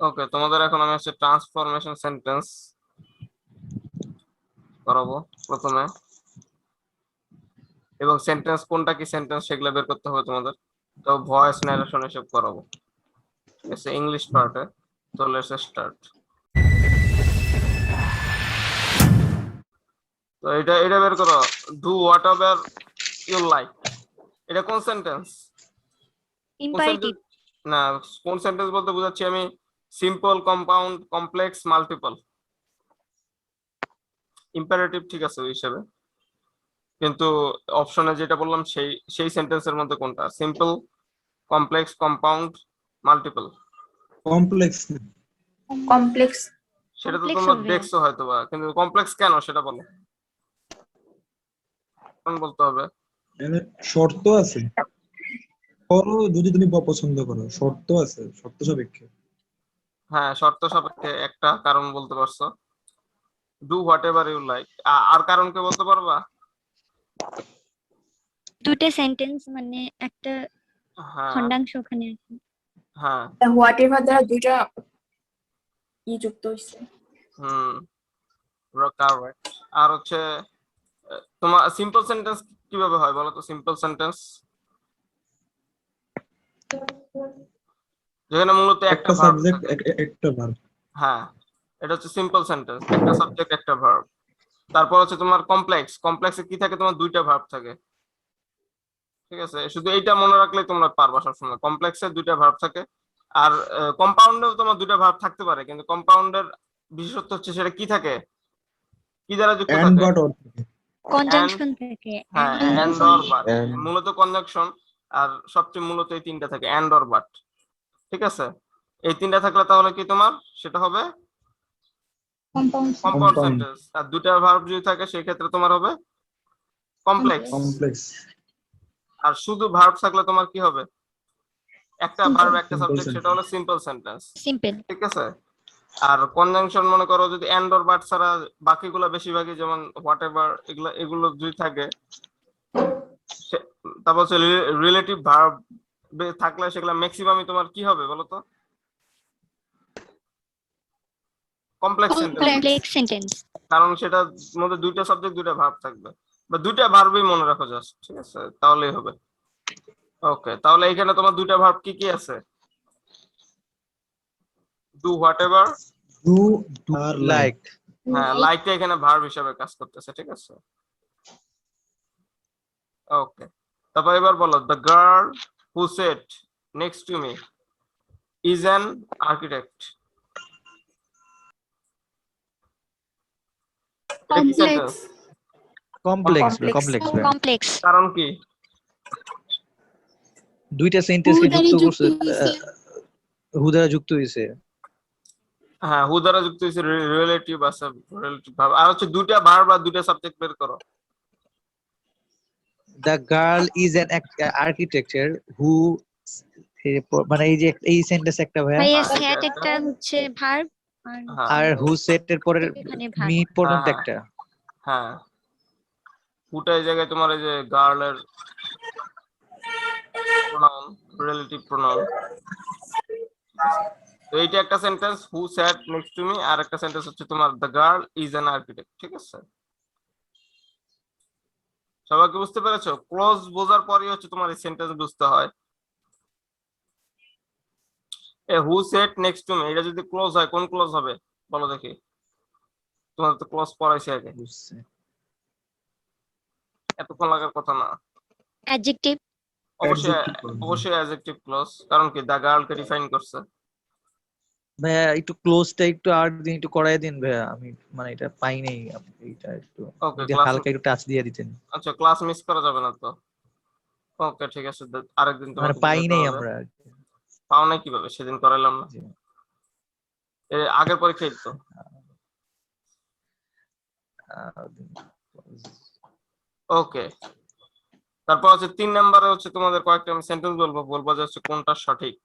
ওকে, তোমাদের এখন আমি হচ্ছে ট্রান্সফরমেশন সেন্টেন্স করাবো প্রথমে, এবং সেন্টেন্স কোনটা কি সেন্টেন্স সেগুলো বের করতে হবে তোমাদের। তো ভয়েস ন্যারেশন এসব করাবো, ঠিক আছে, ইংলিশ পার্টে। তো লেটস স্টার্ট। তো এটা এটা বের করো, do whatever you like. এটা কোন সেন্টেন্স? কোন ইম্পারেটিভ। সেন্টেন্স? না, কোন সেন্টেন্স বলতে বোঝাচ্ছি আমি? Simple, compound, complex, multiple. Imperative ঠিক আছে ওই হিসেবে, কিন্তু অপশনে যেটা বললাম সেই সেই সেন্টেন্সের মধ্যে কোনটা? Simple, complex, compound, multiple? Complex. Complex. সেটা তো Complex তোমরা হবে। দেখছো হয়তোবা, কিন্তু কমপ্লেক্স কেন সেটা বলো, কোন বলতে হবে। মানে শর্ত আছে, করো যদি তুমি পছন্দ করো, শর্ত আছে, শর্ত সাপেক্ষে। হ্যাঁ, শর্ত সাপেক্ষে একটা কারণ বলতে পারছো, do whatever you like. আর কারণ কে বলতে পারবা? দুটো সেন্টেন্স মানে একটা হ্যাঁ খণ্ডাংশ ওখানে আছে। হ্যাঁ। হোয়াট এভার দ্বারা দুইটা যুক্ত হয়েছে। হুম, কারেক্ট। আর হচ্ছে তোমার সিম্পল সেন্টেন্স কিভাবে হয় বলো তো? সিম্পল সেন্টেন্স যেখানে মূলত একটা একটা ভার্ব সাবজেক্ট, থাকে। একটা ভার্ব। হ্যাঁ, এটা হচ্ছে সিম্পল সেন্টেন্স, একটা সাবজেক্ট একটা ভার্ব। তারপর হচ্ছে তোমার কমপ্লেক্স, কমপ্লেক্সে কি থাকে? তোমার দুইটা ভার্ব থাকে, ঠিক আছে। শুধু এইটা মনে রাখলে তোমরা পারবা সবসময়, কমপ্লেক্সে দুইটা ভার্ব থাকে। আর কম্পাউন্ডেও তোমার দুইটা ভার্ব থাকতে পারে, কিন্তু কম্পাউন্ডের বিশেষত্ব হচ্ছে সেটা কি থাকে, কি দ্বারা যুক্ত এন্ড থাকে? But or. And, কনজাংশন থাকে। হ্যাঁ, and and or or but, And মূলত কনজাংশন। আর সবচেয়ে মূলত এই তিনটা থাকে, এন্ড অর বাট, ঠিক আছে। এই তিনটা থাকলে তাহলে কি তোমার সেটা হবে কম্পাউন্ড। Compound compound, sentence. আর দুইটা ভার্ব যদি থাকে সেই ক্ষেত্রে তোমার হবে কমপ্লেক্স। complex, আর শুধু ভার্ব থাকলে তোমার কি হবে? একটা ভার্ব একটা simple সাবজেক্ট, সেটা হলো sentence. Simple sentence, simple. ঠিক আছে। আর কনজাংশন মনে করো যদি এন্ড অর বাট ছাড়া বাকিগুলো বেশিরভাগই যেমন হোয়াট এভার এগুলো এগুলো যদি থাকে, তারপর হচ্ছে রিলেটিভ ভার্ব থাকলে সেগুলো ম্যাক্সিমামই তোমার কি হবে বলো তো? Complex sentence, complex sentence. কারণ সেটার মধ্যে দুইটা সাবজেক্ট দুইটা ভার্ব থাকবে, বা দুইটা ভার্বই মনে রাখো জাস্ট, ঠিক আছে, তাহলেই হবে। ওকে, তাহলে এখানে তোমার দুইটা ভার্ব কি কি আছে? ডু হোয়াট এভার, Do আর or লাইক। like. হ্যাঁ, লাইকটা এখানে ভার্ব হিসেবে কাজ করতেছে, ঠিক আছে। ওকে, তারপর এবার বলো, the girl who set next to me is an architect. এটা কি sentence? Complex Complex. Complex complex. কারণ কি? দুইটা সেন্টেন্সকে যুক্ত করছে, হু দ্বারা যুক্ত হয়েছে। হ্যাঁ, হু দ্বারা যুক্ত হয়েছে, রিলেটিভ আছে, রিলেটিভ ভার্ব। আর হচ্ছে দুইটা ভার্ব আর দুইটা সাবজেক্ট বের করো। The girl is an architecture who, মানে এই যে এই সেন্টেন্স একটা ভাইয়া, ভাইয়া হ্যাঁ, সেট এটা একটা হচ্ছে ভার্ব আর হ্যাঁ আর হু সেট এর পরের এখানে ভার্ব। মি পর্যন্ত হ্যাঁ, একটা। হ্যাঁ, হুটা এই জায়গায় তোমার এই যে গার্লের প্রোনাউন, রিলেটিভ প্রোনাউন। তো এইটা একটা sentence, who sat next to me, আর একটা সেন্টেন্স হচ্ছে তোমার the girl is an architect, ঠিক আছে। সবাইকে বুঝতে পেরেছো? ক্লোজ বোঝার পরেই হচ্ছে তোমার এই সেন্টেন্স বুঝতে হয়। এ হু সেট নেক্সট টু মি, এটা যদি ক্লোজ হয় কোন ক্লোজ হবে বলো দেখি? তোমার তো ক্লোজ পড়াইছে আগে, এতক্ষণ লাগার কথা না। অ্যাডজেক্টিভ। অবশ্যই, Adjective clause. অবশ্যই অ্যাডজেক্টিভ ক্লজ, কারণ কি দা গার্লকে ডিফাইন করছে। ভাইয়া একটু ক্লোজটা একটু আর দিন, একটু করাই দিন ভাইয়া, আমি মানে এটা পাই নাই। আপনি এটা একটু ওকে, যদি ক্লাস, হালকা একটু টাচ দিয়ে দিতেন। আচ্ছা, ক্লাস মিস করা যাবে না তো। ওকে, ঠিক আছে, আরেকদিন মানে তোমাকে পাই বুঝাতে নাই হবে। আমরা। পাও নাই কিভাবে? সেদিন করাইলাম না, জি। আগের পরীক্ষায় তো। ওকে, তারপর হচ্ছে 3 নম্বরে হচ্ছে তোমাদের কয়েকটা আমি সেন্টেন্স বলবো, বলবো যে হচ্ছে কোনটা সঠিক।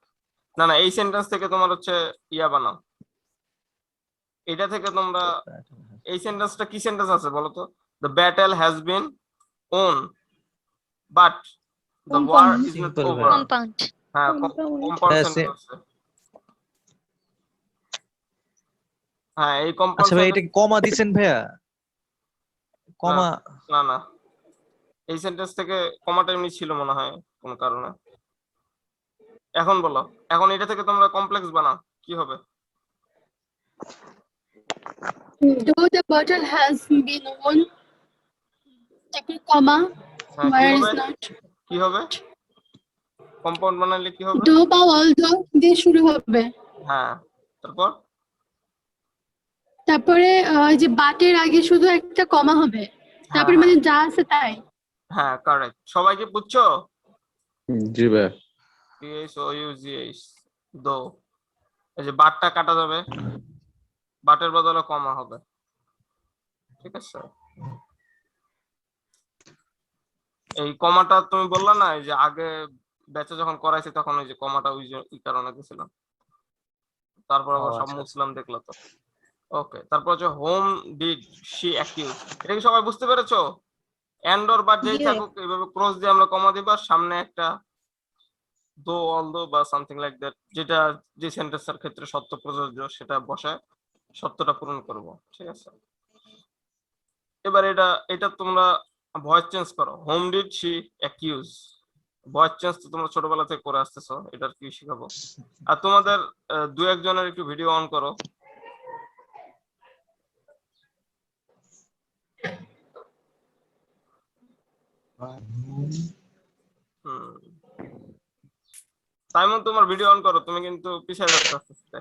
না না, এই সেন্টেন্স থেকে তোমার হচ্ছে ইয়া বানাও, এটা থেকে তোমরা। এই সেন্টেন্সটা কি সেন্টেন্স আছে বলো তো? The battle has been won but the war is not Simple over. ভাইয়া। কম্পাউন্ড। হ্যাঁ, কম্পাউন্ড হ্যাঁ, সেন্টেন্স আছে। হ্যাঁ এই আচ্ছা কম্পাউন্ড ভাই এটা কমা দিছেন ভাইয়া? কমা না না এই সেন্টেন্স থেকে কমাটা এমনি ছিল মনে হয় কোন কারণে। এখন বলো, এখন এটা থেকে তোমরা কমপ্লেক্স বানাও, কি হবে? Though the bottle has been won, তারপর comma, হ্যাঁ কি where is হবে? not. কি হবে? কম্পাউন্ড বানালে কি হবে? Though বা although দিয়ে শুরু হবে। হ্যাঁ তারপর তারপরে ওই যে বাটের আগে শুধু একটা কমা হবে, তারপরে মানে যা আছে তাই। হ্যাঁ কারেক্ট। সবাইকে বুঝছো? জি ভাই। PHOUGH দো, এই যে বাটটা কাটা যাবে, বাটের বদলে কমা হবে, ঠিক আছে? এই কমাটা তুমি বললা না, এই যে আগে ব্যাচে যখন করাইছি তখন ওই যে কমাটা ওই কারণে গেছিলাম, তারপর আবার সব আচ্ছা। মুসলাম দেখলা তো। ওকে, তারপর হচ্ছে হোম ডিড শি অ্যাকিউজ, এটা কি সবাই বুঝতে পেরেছো? এন্ড অর বা যেই Yeah. থাকুক এইভাবে ক্রস দিয়ে আমরা কমা দিব, আর সামনে একটা দো অলদো বা সামথিং লাইক দ্যাট, যেটা যে সেন্টেন্সের ক্ষেত্রে সত্য প্রযোজ্য সেটা বসায় সত্যটা পূরণ করব, ঠিক আছে? এবার এটা তোমরা ভয়েস চেঞ্জ করো, whom did she accuse. Voice change তো তোমরা ছোটবেলা থেকে করে আসতেছো, এটার কি শিখাবো? আর তোমাদের দু একজনের একটু ভিডিও অন করো। সাইমন তোমার ভিডিও অন করো, তুমি কিন্তু পিছিয়ে যাচ্ছ আস্তে আস্তে।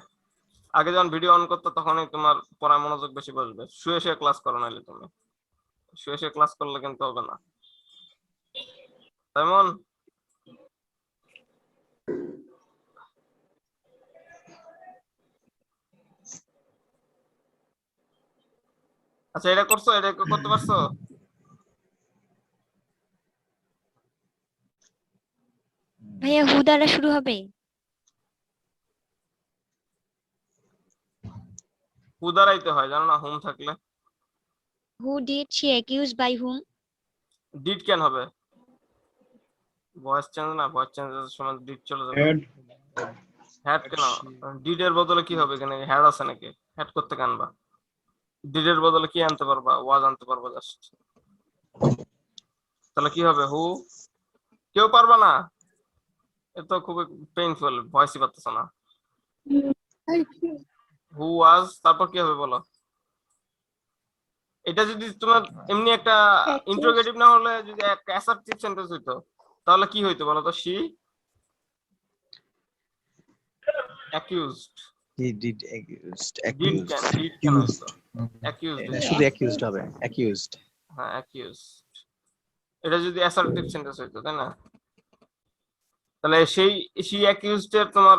আগে যখন ভিডিও অন করতো তখনই তোমার পড়ায় মনোযোগ বেশি বসবে। শুয়ে শুয়ে ক্লাস করো, নাহলে তুমি শুয়ে শুয়ে ক্লাস করলে কিন্তু হবে না। সাইমন আচ্ছা এটা করছো, এটা করতে পারছো? ভাইয়া হু দ্বারা শুরু হবে? হু দ্বারাইতে হয় জানো না, হোম থাকলে। Who did she accuse by whom? Did কেন হবে? ভয়েস চেঞ্জ না, ভয়েস চেঞ্জের সময় ডিড চলে যাবে। Had হ্যাড কেন? ডিড এর বদলে কি হবে? এখানে হ্যাড আছে নাকি? হ্যাড করতে আনবা? ডিড এর বদলে কি আনতে পারবা? ওয়াজ আনতে পারবা জাস্ট। তাহলে কি হবে? হু? কেউ পারবা না? এটা তো খুবই পেইনফুল, ভয়েসই পাচ্ছ না। হু ওয়াজ, তারপর কি হবে বলো? এটা যদি তোমার এমনি একটা ইন্টারোগেটিভ না হলে যদি একটা অ্যাসার্টিভ সেন্টেন্স হইতো, তাহলে কি হইতো বলো তো? She accused. he did accused did accused কেন? ডিড কেন হইতো? অ্যাকিউজড। এটা শুধু accused হবে accused। হ্যাঁ অ্যাকিউজড, এটা যদি অ্যাসার্টিভ সেন্টেন্স হইতো, তাই না? তাহলে সেই শি অ্যাকিউজড এর তোমার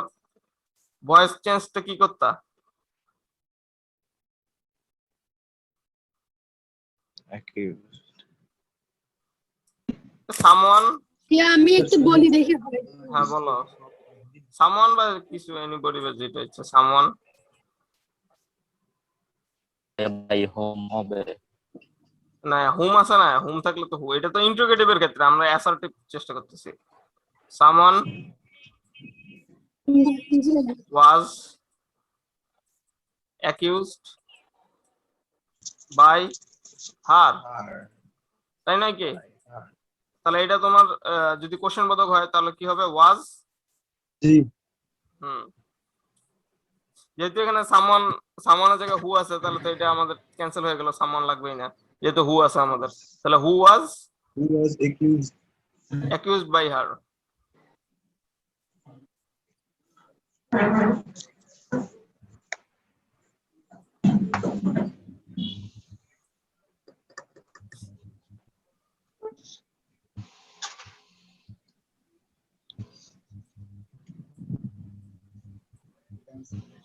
ভয়েস চেঞ্জটা কি করতা? accused someone. আমি একটু বলি দেখে হয়। হ্যাঁ বলো, সামওয়ান বা কিছু এনিবডি বা যেটা ইচ্ছা, সামওয়ান। বাই হোম হবে। না হুম আছে না, হুম থাকলে তো হু, এটা তো ইন্টারোগেটিভ এর ক্ষেত্রে, আমরা অ্যাসার্টিভ চেষ্টা করতেছি। Someone was accused by her, তাই নয় কি? তাহলে এটা তোমার যদি কোশ্চেন বোধক হয় তাহলে কি হবে? was। জি যেহেতু এখানে সামওয়ানের জায়গায় হু আছে, তাহলে তো এটা আমাদের ক্যান্সেল হয়ে গেল, সামওয়ান লাগবেই না যেহেতু হু আছে আমাদের। তাহলে হু was who was accused accused by her।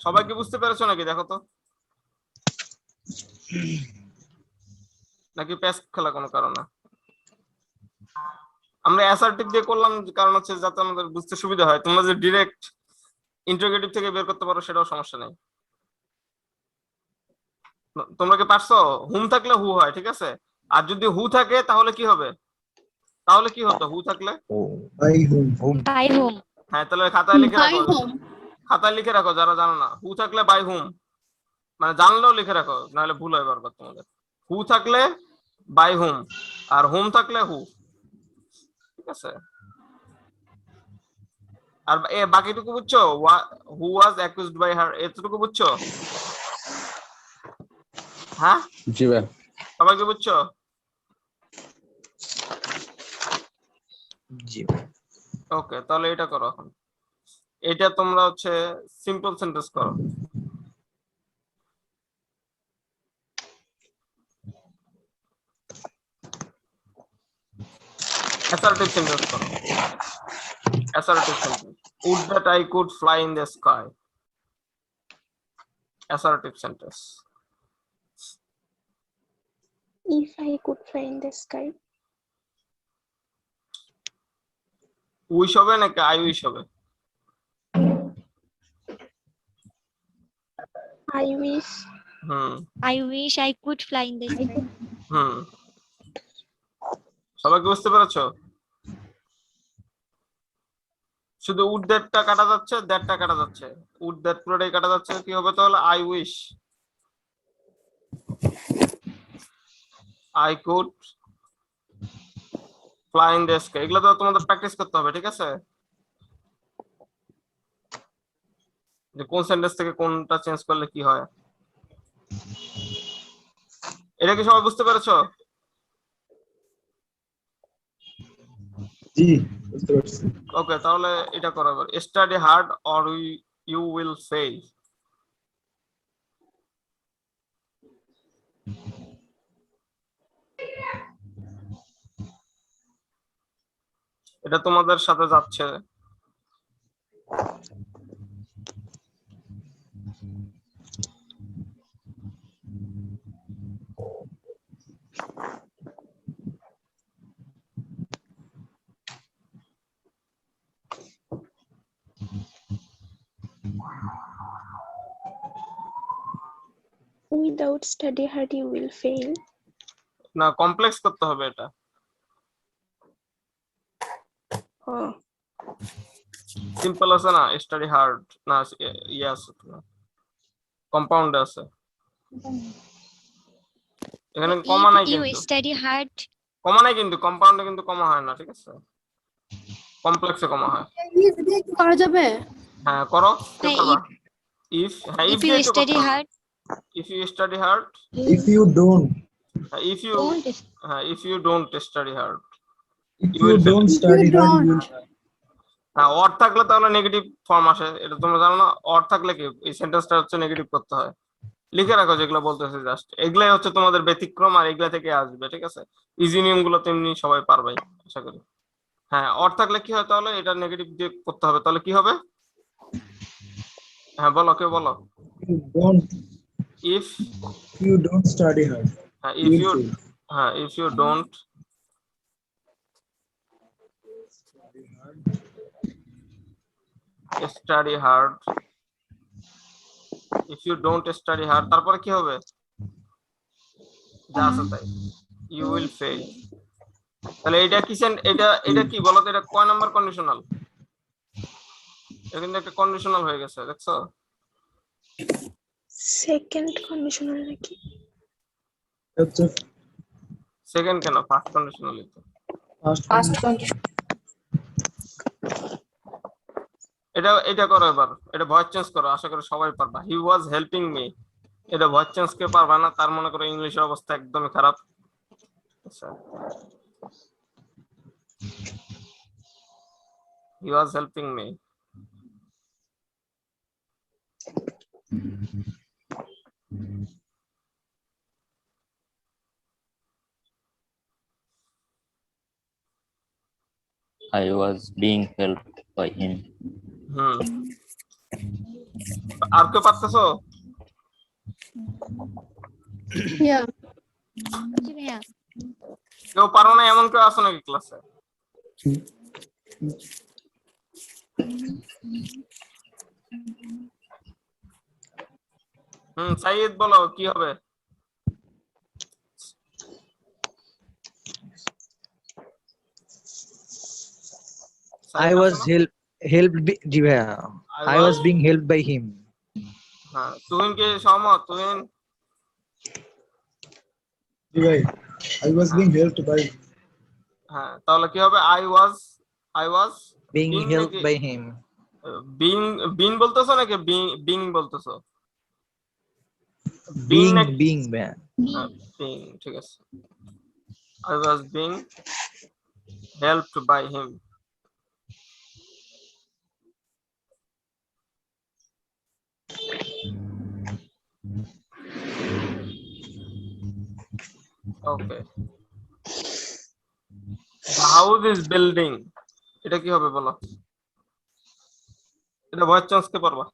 সবাই কি বুঝতে পেরেছো নাকি দেখো তো? নাকি প্যাস খেলা কোনো কারণে? আমরা অ্যাসার্টিভ দিয়ে করলাম কারণ হচ্ছে যাতে আমাদের বুঝতে সুবিধা হয়। তোমরা যে ডাইরেক্ট ইন্টারোগেটিভ থেকে বের করতে পারো সেটাও সমস্যা নেই। তোমরা কি পারছো? হুম থাকলে হু হয়, ঠিক আছে? আর যদি হু থাকে তাহলে কি হবে? তাহলে কি হতো হু থাকলে? by whom বাই হুম? হ্যাঁ তাহলে খাতায় লিখে বাই রাখো, হোম। খাতায় লিখে রাখো যারা জানো না। হু থাকলে বাই হুম, মানে জানলেও লিখে রাখো, নাহলে ভুল হয় বারবার তোমাদের। হু থাকলে বাই হুম, আর হুম থাকলে হু, ঠিক আছে? আর বাকিটুকু বুঝছো? হু ওয়াজ অ্যাকিউজড বাই হার, এতটুকু বুঝছো? হ্যাঁ, জি ভাইয়া। সবাই কি বুঝছো? জি ওকে, তাহলে এটা করো এখন। এটা তোমরা হচ্ছে সিম্পল সেন্টেন্স করো। অ্যাসার্টিভ সেন্টেন্স করো। Assertive sentence, would that I could fly in the sky. Assertive sentence. If I could fly in the sky. Wish হবে নাকি আই উইশ হবে? I wish. Hmm I wish I could fly in the sky. Hmm, সবাই কি বুঝতে পেরেছো? শুধু would দ্যাটটা কাটা যাচ্ছে, দ্যাটটা কাটা যাচ্ছে, উড দ্যাট পুরোটাই কাটা যাচ্ছে। কি হবে তাহলে? I wish I could fly in the sky. এগুলো তো তোমাদের প্র্যাকটিস করতে হবে, ঠিক আছে? যে কোন সেন্টেন্স থেকে কোনটা চেঞ্জ করলে কি হয়। এটা কি সবাই বুঝতে পেরেছো? জি, বুঝতে পারছি। ওকে, তাহলে এটা করো এবার। Study hard or you will fail. এটা তোমাদের সাথে যাচ্ছে। Without study hard you will fail. না, কমপ্লেক্স করতে হবে এটা। Oh, সিম্পল আছে না, স্টাডি হার্ড না, ইয়ে আছে, কম্পাউন্ড আছে। এখানে কমা নাই If you কিন্তু, study hard, কমা নাই কিন্তু, কম্পাউন্ডে কিন্তু কমা হয় না, ঠিক আছে? কমপ্লেক্সে কমা হয়। ইংলিশ দিয়ে কি করা যাবে? হ্যাঁ করো, কি হ্যাঁ, করবা? ইফ, হ্যাঁ ইফ if দিয়ে you একটু করতে study হবে। hard, if you study hard, If you don't, if you, don't হ্যাঁ if you don't study hard if You you will fail. don't study hard, you will. হ্যাঁ, or থাকলে তাহলে negative form আসে, এটা তোমরা জানো না? অর থাকলে কি এই সেন্টেন্সটা হচ্ছে নেগেটিভ করতে হয়। লিখে রাখো যেগুলো বলতেছে, জাস্ট এগুলাই হচ্ছে তোমাদের ব্যতিক্রম, আর এগুলা থেকে আসবে, ঠিক আছে? ইজি নিয়ম গুলো তেমনি সবাই পারবে আশা করি। হ্যাঁ, অর থাকলে কি হয় তাহলে? এটা নেগেটিভ দিয়ে করতে হবে, তাহলে কি হবে? হ্যাঁ বলো, কেউ বলো। You don't. If, If you don't study hard, হ্যাঁ you if will you, fail. হ্যাঁ if you don't study hard, if you don't study hard, তারপরে কি হবে? যা আছে তাই, ইউ উইল ফেল। তাহলে এটা কি এটা কি বলো তো? এটা কয় নাম্বার কন্ডিশনাল? এটা কিন্তু একটা কন্ডিশনাল হয়ে গেছে, দেখছো? second conditional নাকি? That's a সেকেন্ড কেন, ফার্স্ট কন্ডিশনালই তো। first Past one. condition. এটা করো এবার, এটা ভয়েস চেঞ্জ করো, আশা করি সবাই পারবা। হি ওয়াজ হেল্পিং মি, এটা ভয়েস চেঞ্জ কে পারবা না, তার মনে করো ইংলিশের অবস্থা একদমই খারাপ। আচ্ছা, he was helping me. I was being helped by him. হুম, আর কেউ পারতেছো? Yeah. জি ভাইয়া। কেউ পারো না এমন কেউ আছো নাকি ক্লাসে? সাইদ বলো কি হবে? I was helped জি ভাইয়া, I was being helped by him. হ্যাঁ, তুহিন কি সহমত? তুহিন? জি ভাই, I was being helped by হ্যাঁ, তাহলে কি হবে? I was being being helped নাকি by him. being বলতেছো নাকি being বলতেছো? Being নাকি being ভাইয়া। being, ঠিক আছে। I was being helped by him. Okay. The house is building. এটা কি হবে বলো? এটা ভয়েস চেঞ্জ কে পারবা?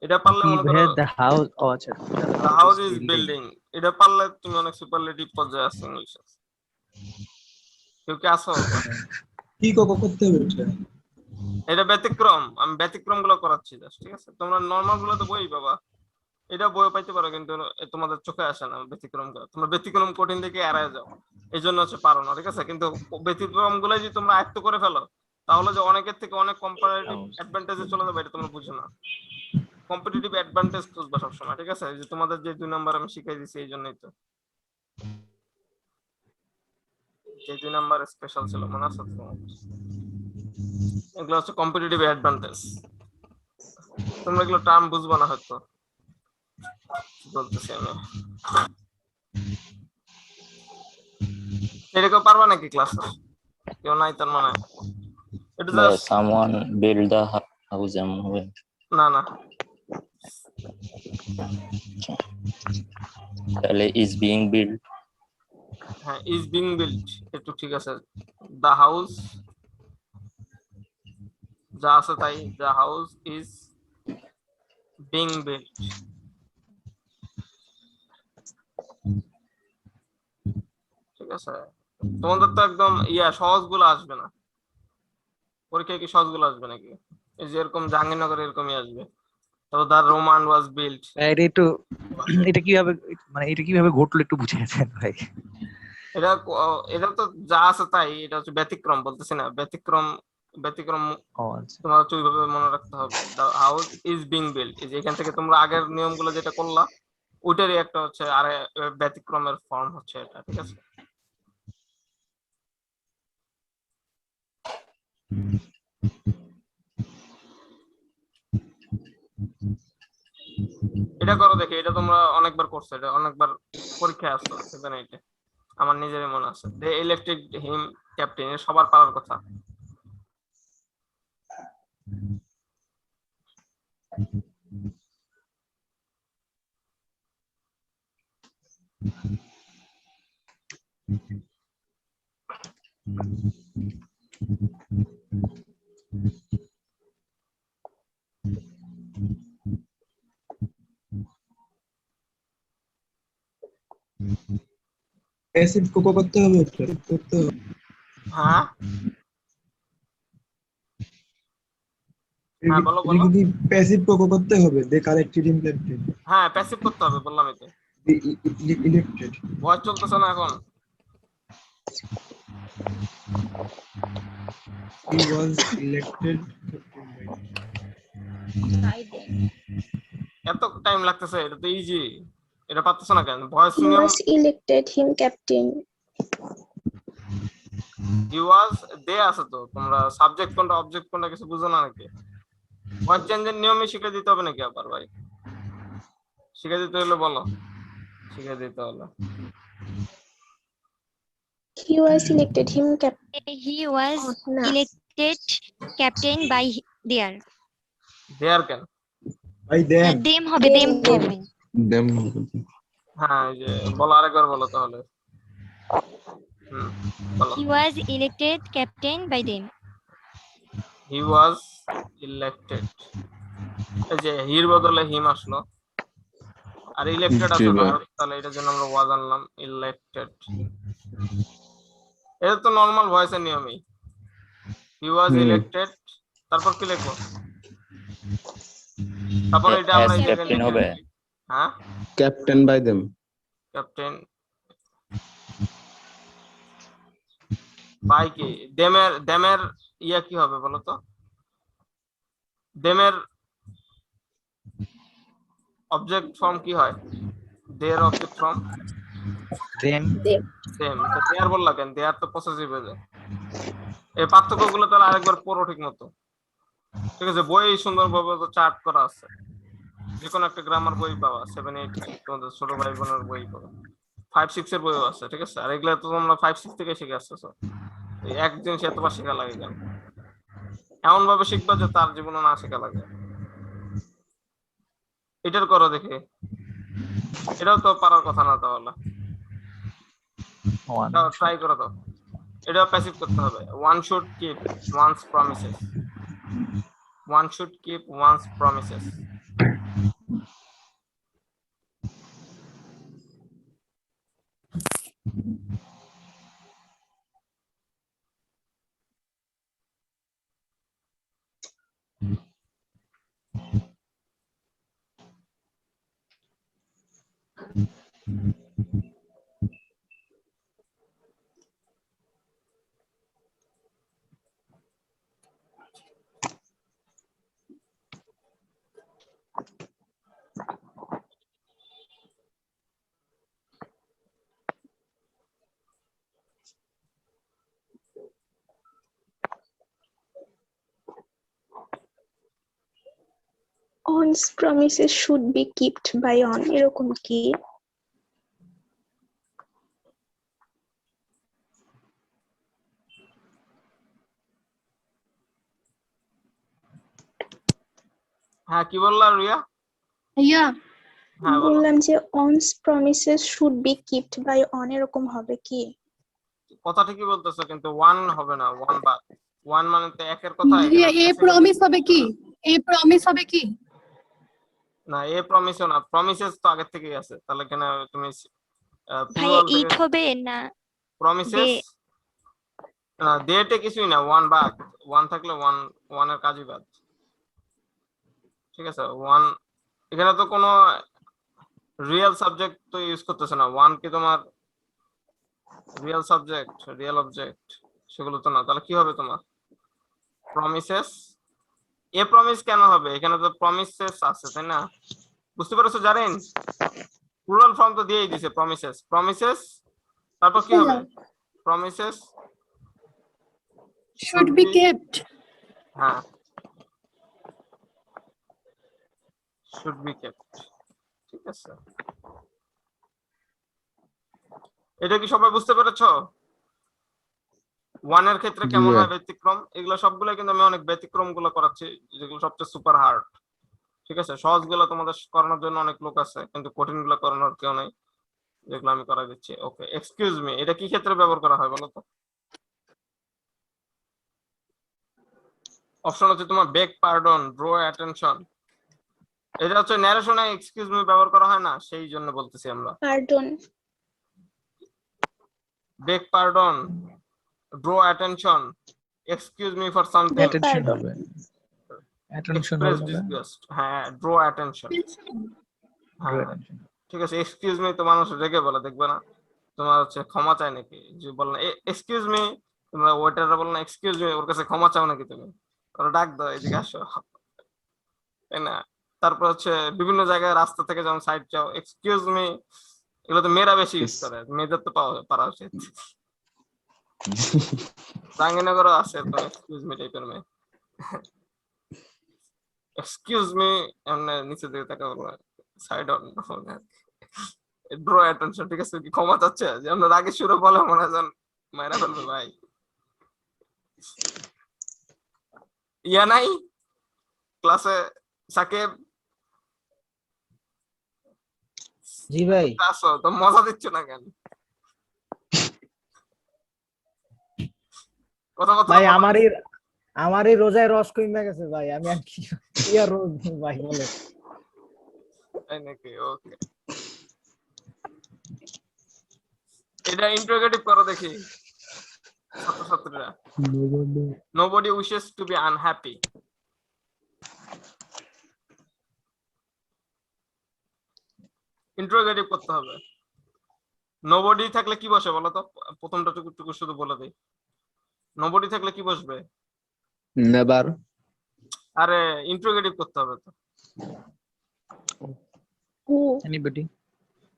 এটা পারলে কি মনে করো ভাইয়া the house, ও আচ্ছা the house is building, এটা পারলে তুমি অনেক সুপারলেটিভ পর্যায়ে আছো ইংলিশে। কেউ কি আসো? কি করতে হবে এটা? এটা ব্যতিক্রম, আমি ব্যতিক্রম গুলো করাচ্ছি জাস্ট, ঠিক আছে? তোমরা নরমাল গুলো তো বই বাবা, এটা বইও পাইতে পারো, কিন্তু তোমাদের চোখে আসে না ব্যতিক্রম গুলো। তোমরা ব্যতিক্রম কঠিন থেকে এড়ায় যাও, এই জন্য হচ্ছে পারো না, ঠিক আছে? কিন্তু ব্যতিক্রম গুলো যদি তোমরা আয়ত্ত করে ফেলো, তাহলে যে অনেকের থেকে অনেক কম্পারেটিভ অ্যাডভান্টেজে চলে যাবে, এটা তোমরা বুঝো না। কম্পিটিটিভ অ্যাডভান্টেজ খুঁজবা সবসময়, ঠিক আছে? এই যে তোমাদের যে 2 নাম্বার আমি শিখাই দিছি, এই জন্যই তো যে 2 নাম্বার স্পেশাল ছিল, মনে আছে তো? এগুলো হচ্ছে কম্পিটিটিভ অ্যাডভান্টেজ। তোমরা এগুলো টার্ম বুঝবা না হয়তো, বলতেছি আমি। এরকম পারবা নাকি ক্লাসে? কেউ নাই তার মানে? এটা just Someone build the house এমন হবে। না না, তাহলে is being built। হ্যাঁ, ইজ বিং বিল্ট একটু ঠিক আছে। দা হাউস যা আছে তাই, the house is being built. ঠিক আছে, তোমাদের তো একদম সহজ গুলো আসবে না পরীক্ষায়। কি সহজ গুলো আসবে নাকি? এই যে এরকম জাহাঙ্গীরনগর এরকমই আসবে। তো দা রোমান ওয়াজ বিল্ট, এটা একটু এটা কিভাবে মানে এটা কিভাবে ঘটলো একটু বুঝিয়েছেন ভাই। এটা এটা তো যা আছে তাই, এটা হচ্ছে ব্যতিক্রম বলতেছি না, ব্যতিক্রম ব্যতিক্রম ও আচ্ছা। তোমার হচ্ছে ওইভাবে মনে রাখতে হবে। The house is being built, এই যে এখান থেকে তোমরা আগের নিয়মগুলো যেটা করলা, ওইটারই একটা হচ্ছে আরে ব্যতিক্রমের ফর্ম হচ্ছে এটা, ঠিক আছে? এটা করো দেখি, এটা তোমরা অনেকবার করছো, এটা অনেকবার পরীক্ষায় আসছো 7-8 এ, আমার নিজেরই মনে আছে। দে ইলেক্টেড হিম ক্যাপ্টেন, সবার পারার কথা। প্যাসিভ কোকো করতে হবে এটা, করতে হবে। হ্যাঁ হ্যাঁ, বলো এটা বলো। কি প্যাসিভ কোকো করতে হবে? দে কালেক্টেড ইন ক্যাপ্টেন, হ্যাঁ, প্যাসিভ করতে হবে, বললাম এতে। ইলেক্টেড, ভয়েস চলতেছে না এখন? হি ওয়াজ ইলেক্টেড এত টাইম লাগতেছে? এটা তো ইজি, এটা পারতেছ না কেন? ভয়েস He নিয়ম। was elected him captain. হি ওয়াজ দে আছে তো, তোমরা সাবজেক্ট কোনটা অবজেক্ট কোনটা কিছু বুঝো না নাকি? ভয়েস চেঞ্জের নিয়মই শিখে দিতে হবে নাকি আবার ভাই? শিখে দিতে হলে বলো, শিখে দিতে হলে। He was elected him captain. He was না, elected captain by their. Their কেন? By them. Them হবে, them হবে। হ্যাঁ, এই যে বলো, আরেকবার বলো তাহলে। বলো। He was elected captain by them. He was elected, এই যে হির বদলে হিম আসলো, আর ইলেক্টেড আছে ভার্ব, তাহলে এটার জন্য আমরা ওয়াজ আনলাম, ইলেক্টেড। এটা তো নরমাল ভয়েসের নিয়মই। হি ওয়াজ ইলেক্টেড, তারপর কি লিখবো? তারপর এটা আমরা As captain হবে। হ্যাঁ, captain by them. Captain by কি? দেমের ইয়া কি হবে বলো তো? দেমের অবজেক্ট ফর্ম কি হয়? Their object form them them same. তো দেয়ার বললা কেন? দেয়ার তো পসেসিভ হয়ে যায়। এই পার্থক্যগুলো তাহলে আরেকবার পড়ো ঠিক মতো। ঠিক আছে, বই সুন্দরভাবে তো চার্ট করা আছে, যে কোনো একটা গ্রামার বই পাওয়া, 7-8 তোমাদের ছোট ভাই বোনের বই পাওয়া, 5-6 এর বইও আছে। ঠিক আছে, আর এগুলো তো তোমরা 5-6 থেকে শিখে আসতেছো। এই এক জিনিস এতবার শেখা লাগে কেন? এমন ভাবে শিখবা যে তার জীবনে না শেখা লাগে। এটার করো দেখি, এটাও তো পারার কথা না তাহলে। ওয়ান ট্রাই করো তো, এটা প্যাসিভ করতে হবে। One should keep one's promises, one should keep one's promises. on's promises should be kept by on এরকম কি? হ্যাঁ, কি বললা রিয়া? ভাইয়া হ্যাঁ বলো। বললাম যে on's promises should be kept by on এরকম হবে কি? কথা ঠিকই বলতেছো, কিন্তু ওয়ান হবে না, ওয়ান বা ওয়ান মানে তো একের কথা। ভাইয়া এ প্রমিস হবে কি? এ প্রমিস হবে কি? না, এ প্রমিসও না, প্রমিসেস তো আগের থেকেই আছে, তাহলে কেন তুমি ভাইয়া প্লুরাল ইট থেকে হবে না প্রমিসেস? না, ডেটে কিছুই না, ওয়ান বাদ, ওয়ান থাকলে ওয়ান, ওয়ানের কাজই বাদ। ঠিক আছে, ওয়ান এখানে তো কোনো রিয়েল সাবজেক্ট তো ইউজ করতেছে না। ওয়ান কি তোমার রিয়েল সাবজেক্ট, রিয়েল অবজেক্ট সেগুলো তো না, তাহলে কি হবে তোমার? প্রমিসেস। এ প্রমিস কেন হবে? এখানে তো প্রমিসেস আছে, তাই না? বুঝতে পারছো জানেন? প্লুরাল ফর্ম তো দিয়েই দিছে, প্রমিসেস, প্রমিসেস, তারপর কি হবে? প্রমিসেস should be kept হ্যাঁ, শুড বি কেপ্ট। ঠিক আছে, এটা কি সবাই বুঝতে পেরেছো? ওয়ানের ক্ষেত্রে কেমন হয় ব্যতিক্রম, এগুলো সবগুলো কিন্তু আমি অনেক ব্যতিক্রম গুলো করাচ্ছি, যেগুলো সবচেয়ে সুপার হার্ড। ঠিক আছে, সহজ গুলো তোমাদের করানোর জন্য অনেক লোক আছে, কিন্তু কঠিন গুলো করানোর কেউ নেই, যেগুলো আমি করা দিচ্ছি। ওকে, এক্সকিউজ মি, এটা কি ক্ষেত্রে ব্যবহার করা হয় বলো তো? অপশন হচ্ছে তোমার বেগ পার্ডন, ড্র অ্যাটেনশন। এটা হচ্ছে ন্যারেশনে এক্সকিউজ মি ব্যবহার করা হয় না, সেই জন্য বলতেছি আমরা। Pardon beg pardon, draw attention, excuse me for something, attention হবে, অ্যাটেনশন এক্সপ্রেস হবে না, ডিসগাস্ট। হ্যাঁ, ড্র অ্যাটেনশন। হ্যাঁ, attention। ঠিক আছে, এক্সকিউজ মি তো মানুষ রেগে বলে, দেখবে না? তোমার হচ্ছে ক্ষমা চাই নাকি, যে বল না এক্সকিউজ মি, তোমরা ওয়েটাররা বল না এক্সকিউজ মি, ওর কাছে ক্ষমা চাও নাকি তুমি? ওরা ডাক দাও, এদিকে আসো, তাই না? তারপর হচ্ছে বিভিন্ন জায়গায় রাস্তা থেকে যখন সাইড চাও, এক্সকিউজ মি, এগুলো তো মেয়েরা বেশি ইউজ করে, মেয়েদের তো পারা উচিত। জাহাঙ্গীরনগরও আছে তো এক্সকিউজ মি টাইপের মেয়ে। এক্সকিউজ মি, এমনি নিচে দিকে তাকা বলবো, সাইড অন, ড্র অ্যাটেনশন। ঠিক আছে, কি ক্ষমা চাচ্ছে, যে আমরা রাগে শুরু বলে মনে হয় মায়েরা ফেলবে ভাই। ইয়া নাই ক্লাসে সাকিব? জি ভাই। আসো তো, মজা দিচ্ছ না কেন? কথা কথা ভাই আমারই রোজায় রস কমে গেছে ভাই, আমি আর কি আর রোজ ভাই বলে। তাই নাকি? ওকে, এটা ইন্টারোগেটিভ করো দেখি ছাত্রছাত্রীরা। Nobody wishes to be unhappy. Interrogative করতে হবে। নোবডি থাকলে কি বসে বলো তো? প্রথমটা টুকু শুধু বলে দেই, নোবডি থাকলে কি বসবে? নেভার। আরে ইন্টারোগেটিভ করতে হবে তো। Who? এনিবডি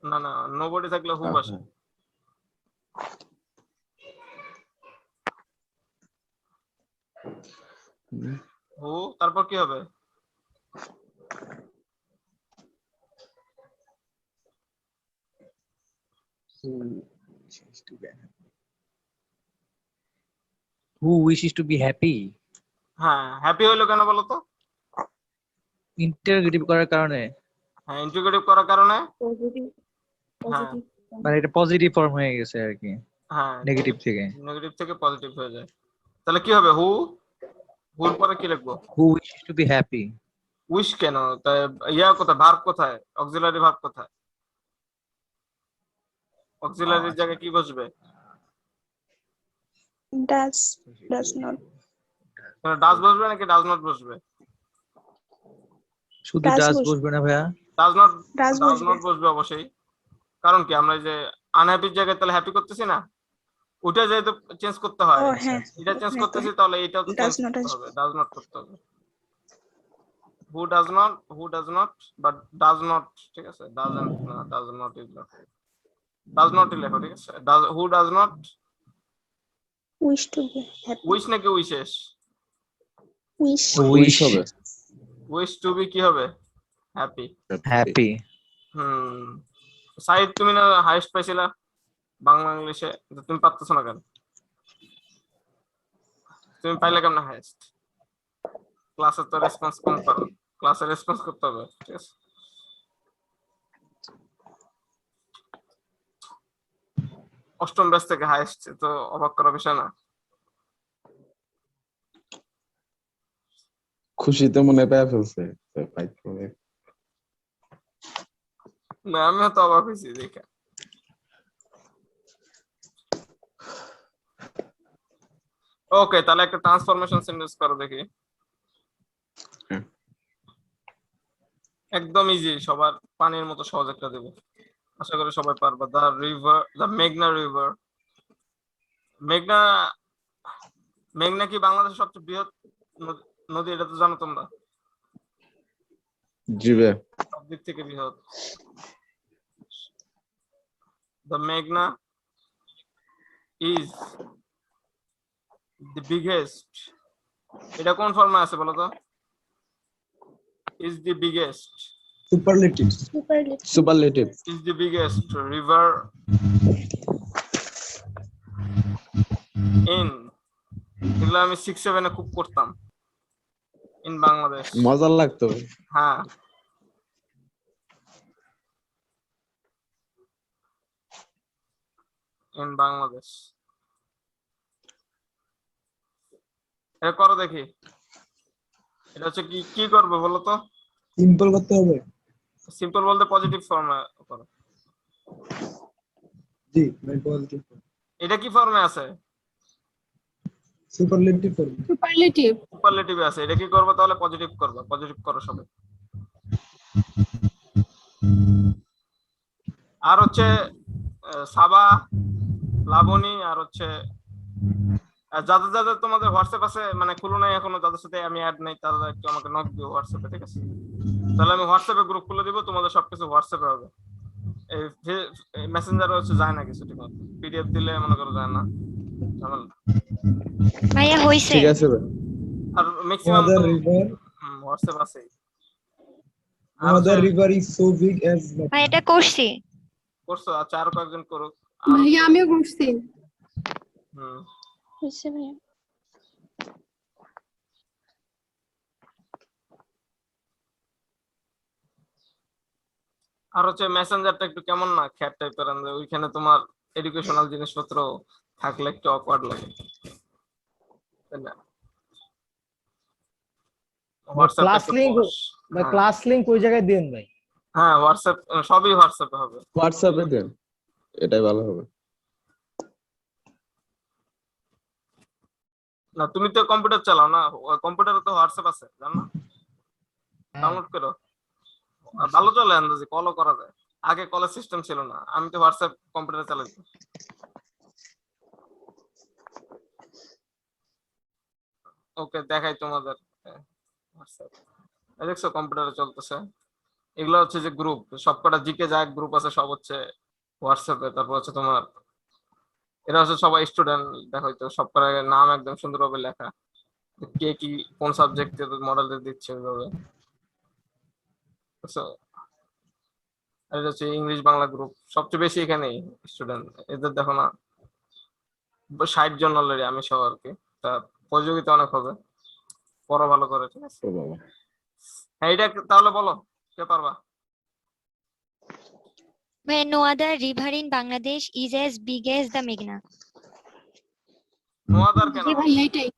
না না, নোবডি থাকলে হু বসে। হু তারপর কি হবে? হু উইশেস টু বি হ্যাপি হ্যাঁ, হ্যাপি হইলো কেন বলো তো? ইন্টারোগেটিভ করার কারণে, হ্যাঁ, ইন্টিগ্রেটিভ করার কারণে। পজিটিভ হ্যাঁ পজিটিভ মানে এটা পজিটিভ ফর্ম হয়ে গেছে আর কি, হ্যাঁ, নেগেটিভ থেকে। নেগেটিভ থেকে পজিটিভ হয়ে যায়। তাহলে কি হবে? হু, হুর পরে কি লিখবো? Who wishes to be happy. Wish কেন? তাই ইয়া কোথায়, ভার্ব কোথায়, অক্সিলারি ভার্ব কোথায়? অক্সিলারির জায়গায় কি বসবে? Does not. ডাজ বসবে নাকি ডাজ নট বসবে? শুধু Does ডাজ বসবে। বসবে না ভাইয়া? ডাজ নট, Does ডাজ বসবে। নট বসবে অবশ্যই। কারণ কি, আমরা এই যে আনহ্যাপির জায়গায় তাহলে হ্যাপি করতেছি না, ওটা যেহেতু চেঞ্জ করতে হয়, ও হ্যাঁ, এটা চেঞ্জ হ্যাঁ, করতেছি, তাহলে এটাও তো চেঞ্জ does not করতে আসবে। হবে, ডাজ নট করতে হবে। Who does not but does not, ঠিক আছে, ডাজন্ট না, does not is not, does not লেখো, ঠিক আছে। Who does not Wish to be happy. Wish নাকি উইশেস? Wish. উইশ হবে উইশ টু বি কি হবে? হ্যাপি। হ্যাপি। সাইড তুমি না হাইস্ট পাইছিলা বাংলা ইংলিশে, তুমি পারতেছো না কেন? তুমি পাইলে কেমন হাইস্ট? ক্লাসে তো রেসপন্স কম করো, ক্লাসে রেসপন্স করতে হবে, ঠিক আছে। অষ্টম ব্যাচ থেকে হাইস্ট, তো অবাক করার বিষয় না। খুশিতে মনে পেয়ে ফেলছে না, আমিও তো অবাক হয়েছি দেখে। ওকে, তাহলে একটা ট্রান্সফরমেশন সেন্টেন্স করো দেখি। একদম ইজি, সবার পানির মতো সহজ একটা দেব, আশা করি সবাই পারবা। দ্য মেঘনা রিভার। মেঘনা, মেঘনা কি বাংলাদেশের সবচেয়ে বৃহৎ নদী? এটা তো জানো তোমরা, জিবে সব দিক থেকে বৃহৎ। দ্য মেঘনা ইজ the biggest, এটা কোন ফর্মে আছে বলো তো? is the biggest, superlative. Superlative is the biggest river in, এগুলো আমি 6-7 এ খুব করতাম, in বাংলাদেশ। মজার লাগতো। হ্যাঁ, in বাংলাদেশ। এটা করো দেখি, এটা হচ্ছে কি কি করবে বলো তো? সিম্পল করতে হবে। সিম্পল বলতে পজিটিভ ফর্মে করো। জি, মানে পজিটিভ। এটা কি ফর্মে আছে? সুপারলেটিভ করব। সুপারলেটিভ। সুপারলেটিভে আছে। এটা কি করবে তাহলে? পজিটিভ করবে, পজিটিভ করো সবাই। আর হচ্ছে সাবা, লাবণী, আর হচ্ছে যাদের যাদের তোমাদের হোয়াটসঅ্যাপ আছে, মানে খুলো নাই এখনো, যাদের সাথে আমি অ্যাড নাই, তারা একটু আমাকে নক দিও হোয়াটসঅ্যাপে, ঠিক আছে? তাহলে আমি হোয়াটসঅ্যাপে গ্রুপ খুলে দিব, তোমাদের সবকিছু হোয়াটসঅ্যাপে হবে। এই মেসেঞ্জারে হচ্ছে যায় না কিছু, ঠিক আছে? পিডিএফ দিলে মনে করো যায় না, ঝামেলা। ভাইয়া হইছে। ঠিক আছে ভাই। আর ম্যাক্সিমাম Another river, হোয়াটসঅ্যাপ আছে। another river is so big as ভাই এটা করছি। করছো? আচ্ছা, আরো কয়েকজন করুক। ভাইয়া আমিও করছি। হয়েছে ভাইয়া। আর হচ্ছে মেসেঞ্জারটা একটু কেমন না, খ্যাট টাইপের, ওইখানে তোমার এডুকেশনাল জিনিসপত্র থাকলে একটু অকওয়ার্ড লাগে, তাই না? ক্লাস লিংক ভাই, ক্লাস লিংক ওই জায়গায় দেন ভাই। হ্যাঁ, হোয়াটসঅ্যাপ, সবই হোয়াটসঅ্যাপে হবে। হোয়াটসঅ্যাপে দেন, এটাই ভালো হবে। না, তুমি তো কম্পিউটার চালাও না, কম্পিউটারে তো হোয়াটসঅ্যাপ আছে, জানো? ডাউনলোড করো, ভালো চলে, আন্দাজে কলও করা যায়। আগে কলের সিস্টেম ছিল না, আমি তো হোয়াটসঅ্যাপ কম্পিউটারে চালাইছি। ওকে, দেখাই তোমাদের হোয়াটসঅ্যাপ, দেখছো কম্পিউটারে চলতেছে। এগুলো হচ্ছে যে গ্রুপ, সবকটা জিকে যা গ্রুপ আছে সব হচ্ছে হোয়াটসঅ্যাপে। তারপর হচ্ছে তোমার এরা হচ্ছে সবাই স্টুডেন্ট, দেখো তো সবকটা নাম একদম সুন্দরভাবে লেখা, কে কি কোন সাবজেক্টে মডেল দিচ্ছে ওইভাবে। বুঝছো? আর এটা হচ্ছে ইংলিশ বাংলা গ্রুপ, সবচেয়ে বেশি এখানেই স্টুডেন্ট। এদের দেখো না 60 জন অলরেডি, আমি সহ আর কি। তা প্রতিযোগিতা অনেক হবে, পড়ো ভালো করে, ঠিক আছে? ও বাবা, হ্যাঁ, এটা তাহলে বলো, কে পারবা? ভাইয়া no other river in Bangladesh is as big as the Meghna. No other কেন জি হবে? ভাই এইটাই।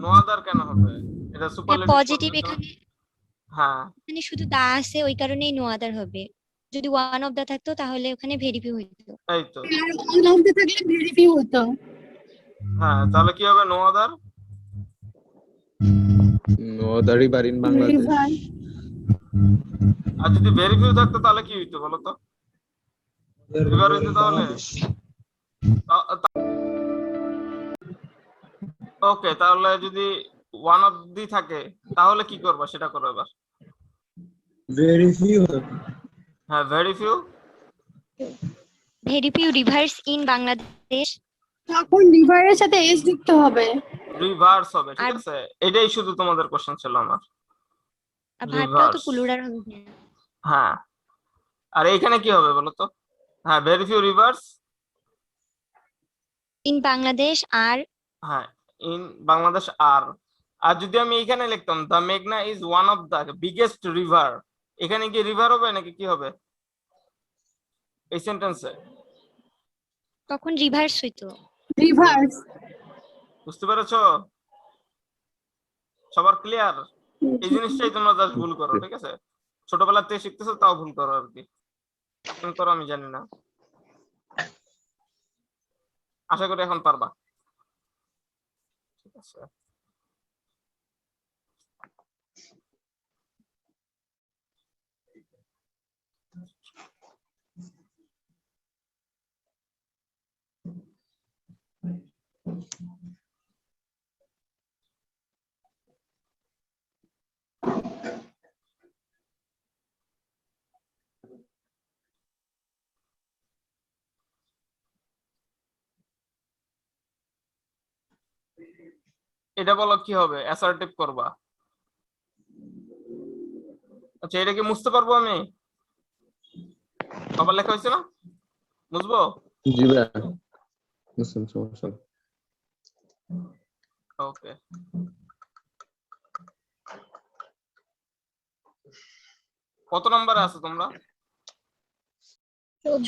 নো আদার কেন হবে? এটা সুপারলেটিভ পজিটিভ এখানে হ্যাঁ, এখানে শুধু দা আছে, ওই কারণেই no other হবে। যদি ওয়ান অফ দা থাকতো তাহলে ওখানে ভেরি ফিউ হইতো। এই তো। আর all of the থাকলে ভেরি ফিউ হতো। হ্যাঁ, তাহলে কি হবে? No other. No the river in Bangladesh. River আর যদি ভেরি ফিউ থাকতো তাহলে কি হইতো বলো তো? রিভার হইতো তাহলে। ওকে, তাহলে যদি ওয়ান অফ দি থাকে তাহলে কি করবা সেটা করো এবার। Very few. হ্যাঁ, very few very few rivers in Bangladesh. তখন রিভারের সাথে এস যুক্ত হবে। রিভার্স হবে, ঠিক আর আছে? এটাই শুধু তোমাদের কোশ্চেন ছিল আমার। ভার্বটাও তো রিভার্স, প্লুরাল হবে। হ্যাঁ। আর এইখানে কি হবে বলো তো? হ্যাঁ, very few rivers, in Bangladesh আর হ্যাঁ, ইন বাংলাদেশ আর। আর যদি আমি এখানে লিখতাম দ্য মেঘনা is one of the biggest river, এখানে কি রিভার হবে নাকি কি হবে এই সেন্টেন্সে? তখন রিভার্স হইতো। রিভার্স। বুঝতে পেরেছো? সবার ক্লিয়ার? এই জিনিসটাই তোমরা জাস্ট ভুল করো, ঠিক আছে? ছোটবেলা থেকে শিখতেছো তাও ভুল করো আর কি। কেন করো আমি জানি না, আশা করি এখন পারবা, ঠিক আছে? এটা বলো কি হবে? অ্যাসার্টিভ করবা। আচ্ছা, এটা কি মুছতে পারবো আমি? সবার লেখা হয়েছে না? মুছবো? জি ভাইয়া, বুঝছেন, সমস্যা নেই। ওকে, কত নম্বরে আছো তোমরা?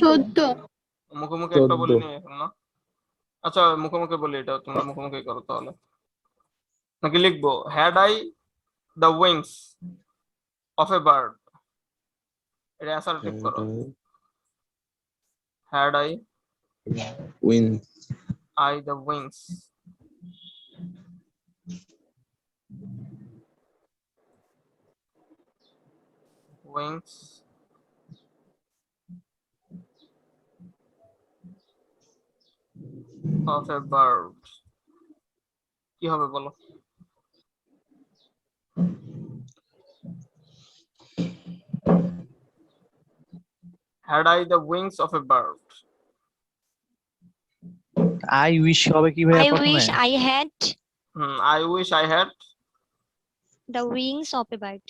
14। মুখোমুখি একটা 14 বলিনি এখন না? আচ্ছা, মুখোমুখি বলি, এটা তোমরা মুখোমুখি করো তাহলে। নাকি লিখবো had I the wings of a bird, এটা অ্যাসার্টিভ করো। Had I win the wings of a bird, কি হবে বলো? had I the wings of a bird, I wish হবে কি ভাইয়া আই প্রথমে? Wish I had I wish I had the wings of a bird.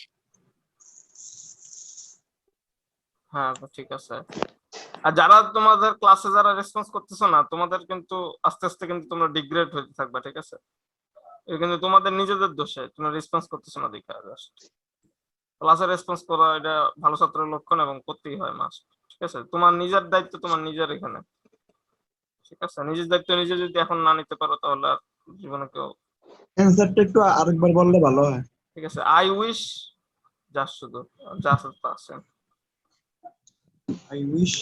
হ্যাঁ, ঠিক আছে। আর যারা তোমাদের ক্লাসে যারা রেসপন্স করতেছো না, তোমাদের কিন্তু আস্তে আস্তে কিন্তু তোমরা ডিগ্রেড হতে থাকবা, ঠিক আছে? এটা কিন্তু তোমাদের নিজেদের দোষে, তোমরা রেসপন্স করতেছো না দেখা। জাস্ট ক্লাসে রেসপন্স করা এটা ভালো ছাত্রের লক্ষণ এবং করতেই হয় মাস্ট, ঠিক আছে? তোমার নিজের দায়িত্ব তোমার নিজের এখানে, ঠিক আছে? নিজের দায়িত্ব নিজে যদি এখন না নিতে পারো তাহলে আর জীবনে কেউ। অ্যানসারটা একটু আরেকবার বললে ভালো হয়। ঠিক আছে, আই উইশ জাস্ট শুধু জাস্ট আছে, আই উইশ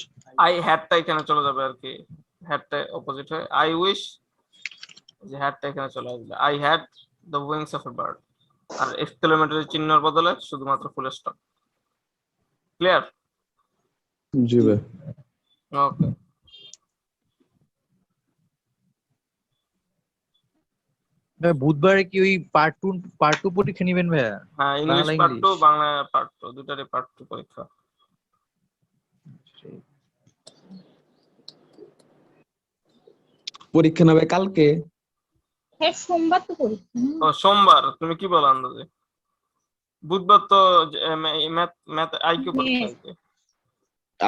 আই হ্যাডটা এখানে চলে যাবে আর কি, হ্যাডটা অপোজিট হয়। আই উইশ, যে হ্যাডটা এখানে চলে আসবে, I had the wings of a bird, আর এক্সক্লেমেটরি চিহ্নের বদলে শুধুমাত্র ফুল স্টপ। ক্লিয়ার? জি ভাই। ওকে, বুধবারে কি ওই পার্ট টু পরীক্ষা নিবেন ভাইয়া? হ্যাঁ, English Bangla part 2, English. Bangla part 2, দুটারই পার্ট 2 পরীক্ষা। পরীক্ষা নেবে কালকে? হ্যাঁ সোমবার তো পরীক্ষা। ও সোমবার, তুমি কি বলো আন্দাজে? বুধবার তো ম্যাথ ম্যাথ আইকিউ পরীক্ষা আইকিউ।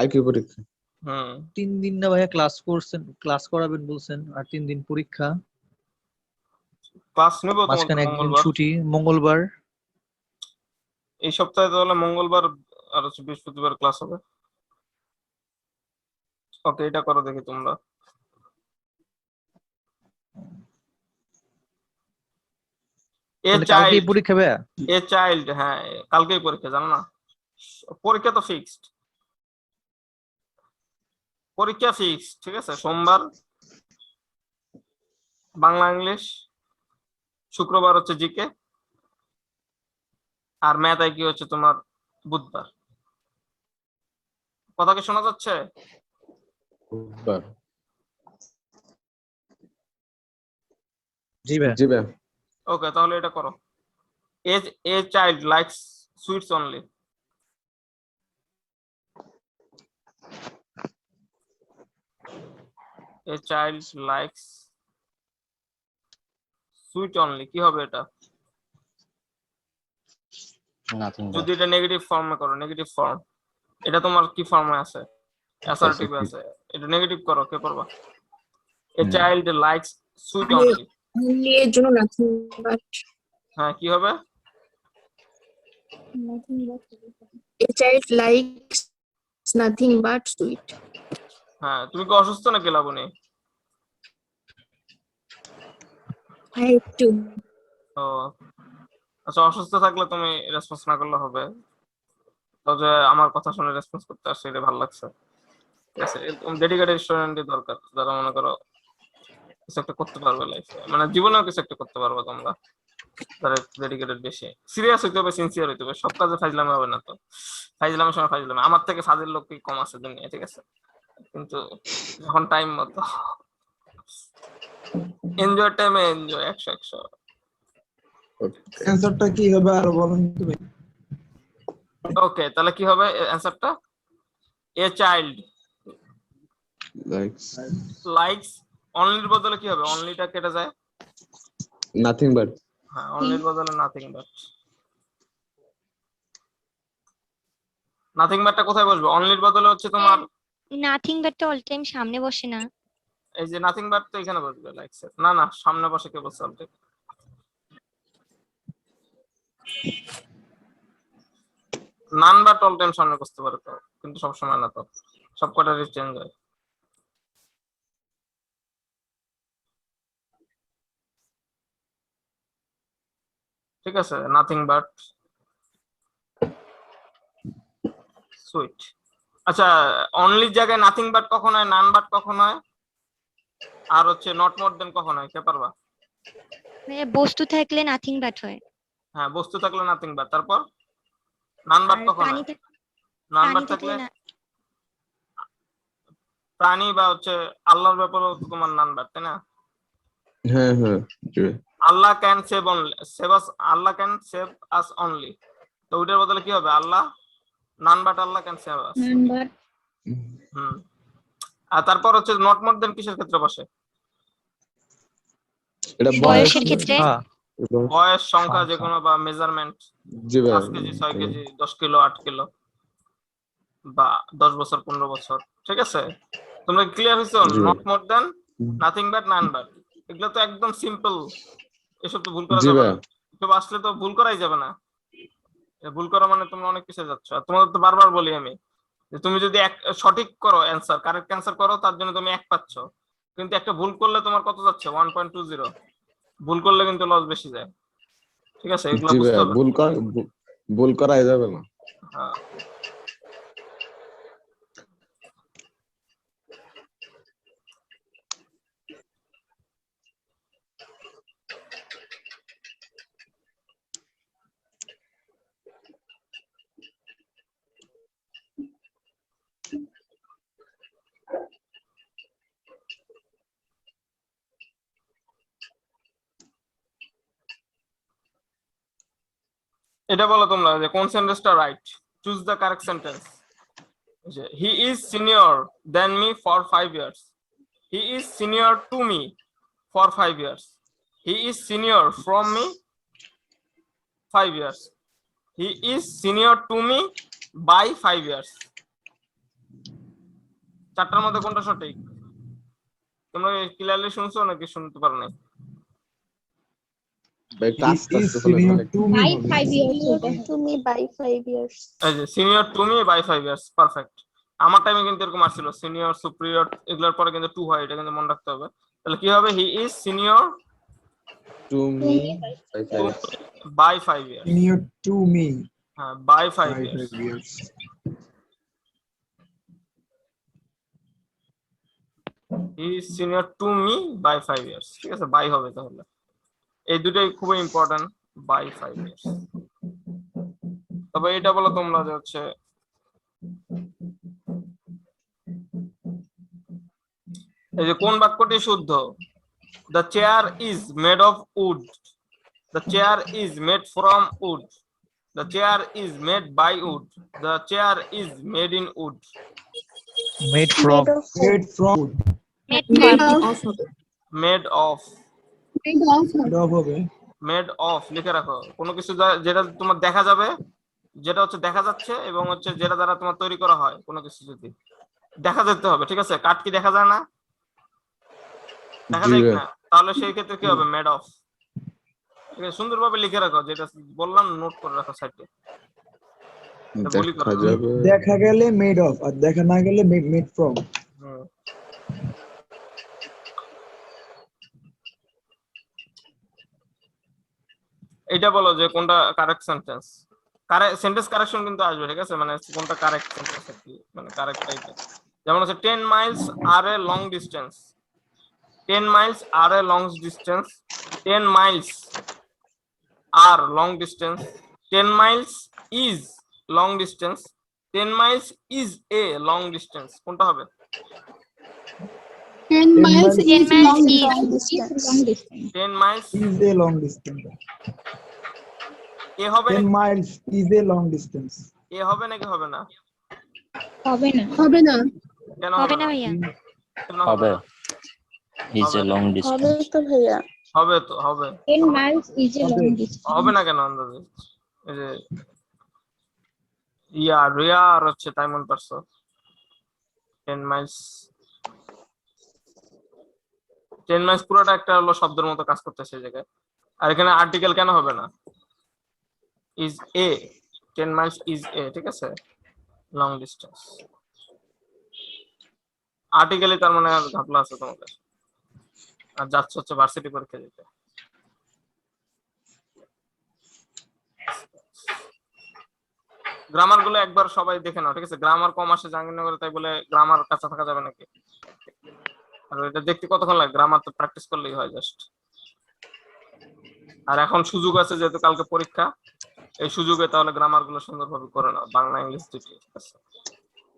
আইকিউ পরীক্ষা। হুম, 3 দিন না ভাইয়া ক্লাস করছেন, ক্লাস করাবেন বলছেন, আর 3 দিন পরীক্ষা, ক্লাস নেবো তোমাদের মাঝখানে একদিন মঙ্গলবার। ছুটি মঙ্গলবার। এই সপ্তাহে তাহলে মঙ্গলবার আর হচ্ছে বৃহস্পতিবার ক্লাস হবে। ওকে, এটা করো দেখি তোমরা। এ তাহলে কালকেই চাইল্ড, পরীক্ষা ভাইয়া? এ চাইল্ড, হ্যাঁ কালকেই পরীক্ষা, জানো না? পরীক্ষা তো ফিক্সড, পরীক্ষা ফিক্সড, ঠিক আছে। সোমবার বাংলা ইংলিশ, শুক্রবার হচ্ছে জিকে, আর ম্যাথ আইকিউ হচ্ছে তোমার বুধবার। কথা কি শোনা যাচ্ছে? বুধবার। জি ভাইয়া। জি ভাই। ওকে, তাহলে এটা করো। A child likes sweets only. A child likes sweet only, কি হবে এটা? Nothing যদি but. এটা নেগেটিভ ফর্মে করো, নেগেটিভ ফর্ম, এটা তোমার কি ফর্মে আছে? অ্যাসার্টিভ আছে। এটা নেগেটিভ করো, কে করবা? A child likes sweet only. only এর জন্য nothing but হ্যাঁ, কি হবে? a child likes nothing but sweet. হ্যাঁ, তুমি কি অসুস্থ নাকি লাবণী? I একটু ও আচ্ছা, অসুস্থ থাকলে তুমি রেসপন্স না করলে হবে। তো যে আমার কথা শুনে রেসপন্স করতে আসছে, এটা ভালো লাগছে। ঠিক আছে, এরকম ডেডিকেটেড স্টুডেন্টই দরকার, যারা মনে করো কিছু একটা করতে পারবে লাইফে, মানে জীবনেও কিছু একটা করতে পারবে তোমরা, যারা ডেডিকেটেড বেশি। সিরিয়াস হইতে হবে, সিনসিয়ার হইতে হবে, সব কাজে ফাইজলামি হবে না তো। ফাইজলামের সময় ফাইজলামি, আমার থেকে ফাজিল লোক কি কম আছে দুনিয়া, ঠিক আছে? কিন্তু যখন টাইম মতো এনজয় টাইমে এনজয় 100 অ্যান্সারটা কি হবে আর বলেন তো ভাই? ওকে, তাহলে কি হবে অ্যান্সারটা? এ চাইল্ড লাইকস লাইকস, অনলির বদলে কি হবে? অনলিটা কেটে যায়। Nothing but. হ্যাঁ, অনলির বদলে নাথিং বাট। নাথিং বাটটা কোথায় বসবে? অনলির বদলে হচ্ছে তোমার নাথিং বাট তো অল টাইম সামনে বসে না? এই যে নাথিং বাট তো এখানে বসবে লাইকস। না না, সামনে বসে, কে বলছে already? None but all time সামনে বসতে পারে তো, কিন্তু সব সময় না তো, সব কটারই চেঞ্জ হয়। ঠিক আছে, নাথিং বাট সুইট। আচ্ছা, অনলির জায়গায় নাথিং বাট কখন হয়, নান বাট কখন হয়, আর হচ্ছে নট মোর দেন কখন হয়, কে পারবা? মানে বস্তু থাকলে নাথিং বাট হয়, হ্যাঁ, বস্তু থাকলে নাথিং বাট, তারপর নান বাট আর কখন প্রাণী হয়? নান বাট প্রাণী থাকলে থাকলে প্রাণী বা হচ্ছে আল্লাহর ব্যাপারেও তো তোমার নান বাট, তাই না? হ্যাঁ হ্যাঁ জি ভাই। Allah can save only, save us, Allah can save us only. তো ওইটার বদলে কি হবে? Allah, none but Allah can save us. হুম। আর তারপর হচ্ছে নট মোর দেন কিসের ক্ষেত্রে বসে? এটা বয়সের ক্ষেত্রে। হ্যাঁ বয়স, সংখ্যা, সংখ্যা। যে কোনো বা মেজারমেন্ট, জি ভাই। 5 কেজি 6 কেজি 10 কিলো 8 কিলো বা 10 বছর 15 বছর। ঠিক আছে, তোমরা ক্লিয়ার হইছো? জি। Not more than, nothing but, none but, এগুলো তো একদম সিম্পল, এসব তো ভুল করা জি যাবে ভাই। না। এসব আসলে তো ভুল করাই যাবে না। এ ভুল করা মানে তোমরা অনেক কিছু যাচ্ছ। আর তোমাদের তো বারবার বলি আমি যে তুমি যদি এক সঠিক করো অ্যান্সার, কারেক্ট অ্যান্সার করো, তার জন্য তুমি 1 পাচ্ছ, কিন্তু একটা ভুল করলে তোমার কত যাচ্ছে? 1.20। ভুল করলে কিন্তু লস বেশি যায়। ঠিক আছে, এগুলো জি ভাই, বুঝতে হবে। ভুল করাই যাবে না। হ্যাঁ। এটা বলো তোমরা যে কোন সেন্টেন্সটা right, choose the correct sentence. He is senior than me for 5 years, he is senior to me for 5 years, he is senior from me 5 years, he is senior to me by 5 years. চারটার মধ্যে কোনটা সঠিক? তোমরা clearly শুনছো নাকি শুনতে পারো নাই? ভাই He কাজ is করতে হলে senior মানে to me By হবে। 5 years. To me by 5 years. এই যে senior to me by 5 years, perfect. আমার টাইমে কিন্তু এরকম আসছিল, সিনিয়র সুপিরিয়র এগুলোর পরে কিন্তু টু হয়, এটা কিন্তু মনে রাখতে হবে। তাহলে কি হবে? He is senior to me by 5 years. Senior to me হ্যাঁ, by 5 by years. 5 years. He is senior to me by 5 years. ঠিক আছে, বাই হবে তাহলে। এই দুটোই খুবই ইম্পর্টেন্ট, বাই 5 ইয়ার্স। তবে এটা বলো তোমরা যে হচ্ছে এই যে কোন বাক্যটি শুদ্ধ? The chair is made of wood, the chair is made from wood, the chair is made by wood, the chair is made in wood. Made from Made of Made from Made of. Made of, Made of. made of হবে। Made of লিখে রাখো। কোনো কিছু যেটা তোমার দেখা যাবে, যেটা হচ্ছে দেখা যাচ্ছে, এবং হচ্ছে যেটা দ্বারা তোমার তৈরি করা হয়, কোনো কিছু যদি দেখা যেতে হবে। ঠিক আছে, কাঠ কি দেখা যায় না? দেখা জি যায় ভাই। কিনা? তাহলে সেই ক্ষেত্রে কি হবে? Made of. ঠিক আছে, সুন্দরভাবে লিখে রাখো, যেটা বললাম নোট করে রাখো সাইডে। ভুলই দেখা করো। যাবে। দেখা গেলে made of আর দেখা না গেলে made from। হুম। এটা বলো যে কোনটা কারেক্ট সেন্টেন্স। সেন্টেন্স কারেকশন কিন্তু আসবে, ঠিক আছে, মানে কোনটা কারেক্ট সেন্টেন্স আর কি, মানে কারেক্ট টাইপের। যেমন হচ্ছে 10 miles আর এ লং ডিস্টেন্স, 10 miles আর এ লং ডিস্টেন্স, 10 miles আর long distance, 10 miles is long distance, 10 miles is a long distance. কোনটা হবে? 10 miles is 10 miles long is distance. 10 miles Is a long distance. এ হবে 10 নাকি? miles is a long distance. এ হবে নাকি হবে না? হবে না। হবে না। কেন হবে না ভাইয়া? কেন হবে হবে না? is a long হবে distance. তো ভাইয়া। হবে তো হবে। 10 miles is a হবে। long distance. হবে না কেন আন্দাজে? এই যে রিয়া আর হচ্ছে তাইমন পারছো 10 মাইলস, 10 মাইলস পুরোটা একটা হলো শব্দের মতো কাজ করতেছে এই জায়গায়। আর এখানে আর্টিকেল কেন হবে না? Is a, 10 Miles is a, ঠিক আছে, লং ডিস্টেন্স। আর্টিকেলে তার মানে ঘাপলা আছে তোমাদের, আর যাচ্ছে হচ্ছে ভার্সিটি পরীক্ষা দিতে। গ্রামার গুলো একবার সবাই দেখে নাও, ঠিক আছে। গ্রামার কম আসে জাহাঙ্গীরনগরে, তাই বলে গ্রামার কাছে থাকা যাবে নাকি? আর এটা দেখতে কতক্ষণ লাগে? গ্রামার তো প্র্যাকটিস করলেই হয় জাস্ট। আর এখন সুযোগ আছে যেহেতু কালকে পরীক্ষা, এই সুযোগে তাহলে গ্রামার গুলো সুন্দরভাবে করে নাও, বাংলা ইংলিশ দুটি, ঠিক আছে।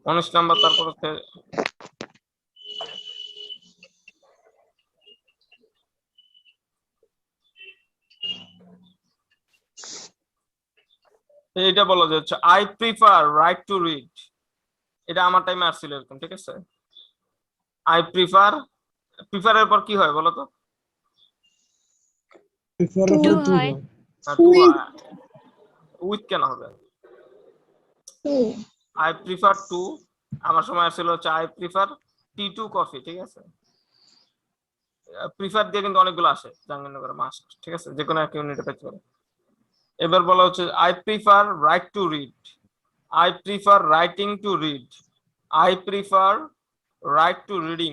19 নাম্বার। তারপর হচ্ছে এইটা বলো যে হচ্ছে I prefer right to read. এটা আমার টাইমে আসছিল এরকম, ঠিক আছে। আই প্রিফার, প্রিফারের পর কি হয় বলো তো? Prefer To to হয়। উইথ কেন হবে? To. আই প্রিফার টু, আমার সময় আসছিল হচ্ছে I prefer tea to coffee, ঠিক আছে। প্রিফার দিয়ে কিন্তু অনেকগুলো আসে জাহাঙ্গীরনগরে, মাস্ট, ঠিক আছে, যে কোনো একটা ইউনিটে পেতে পারে। এবার বলা হচ্ছে I prefer right to read, I prefer writing to read, I prefer right to reading,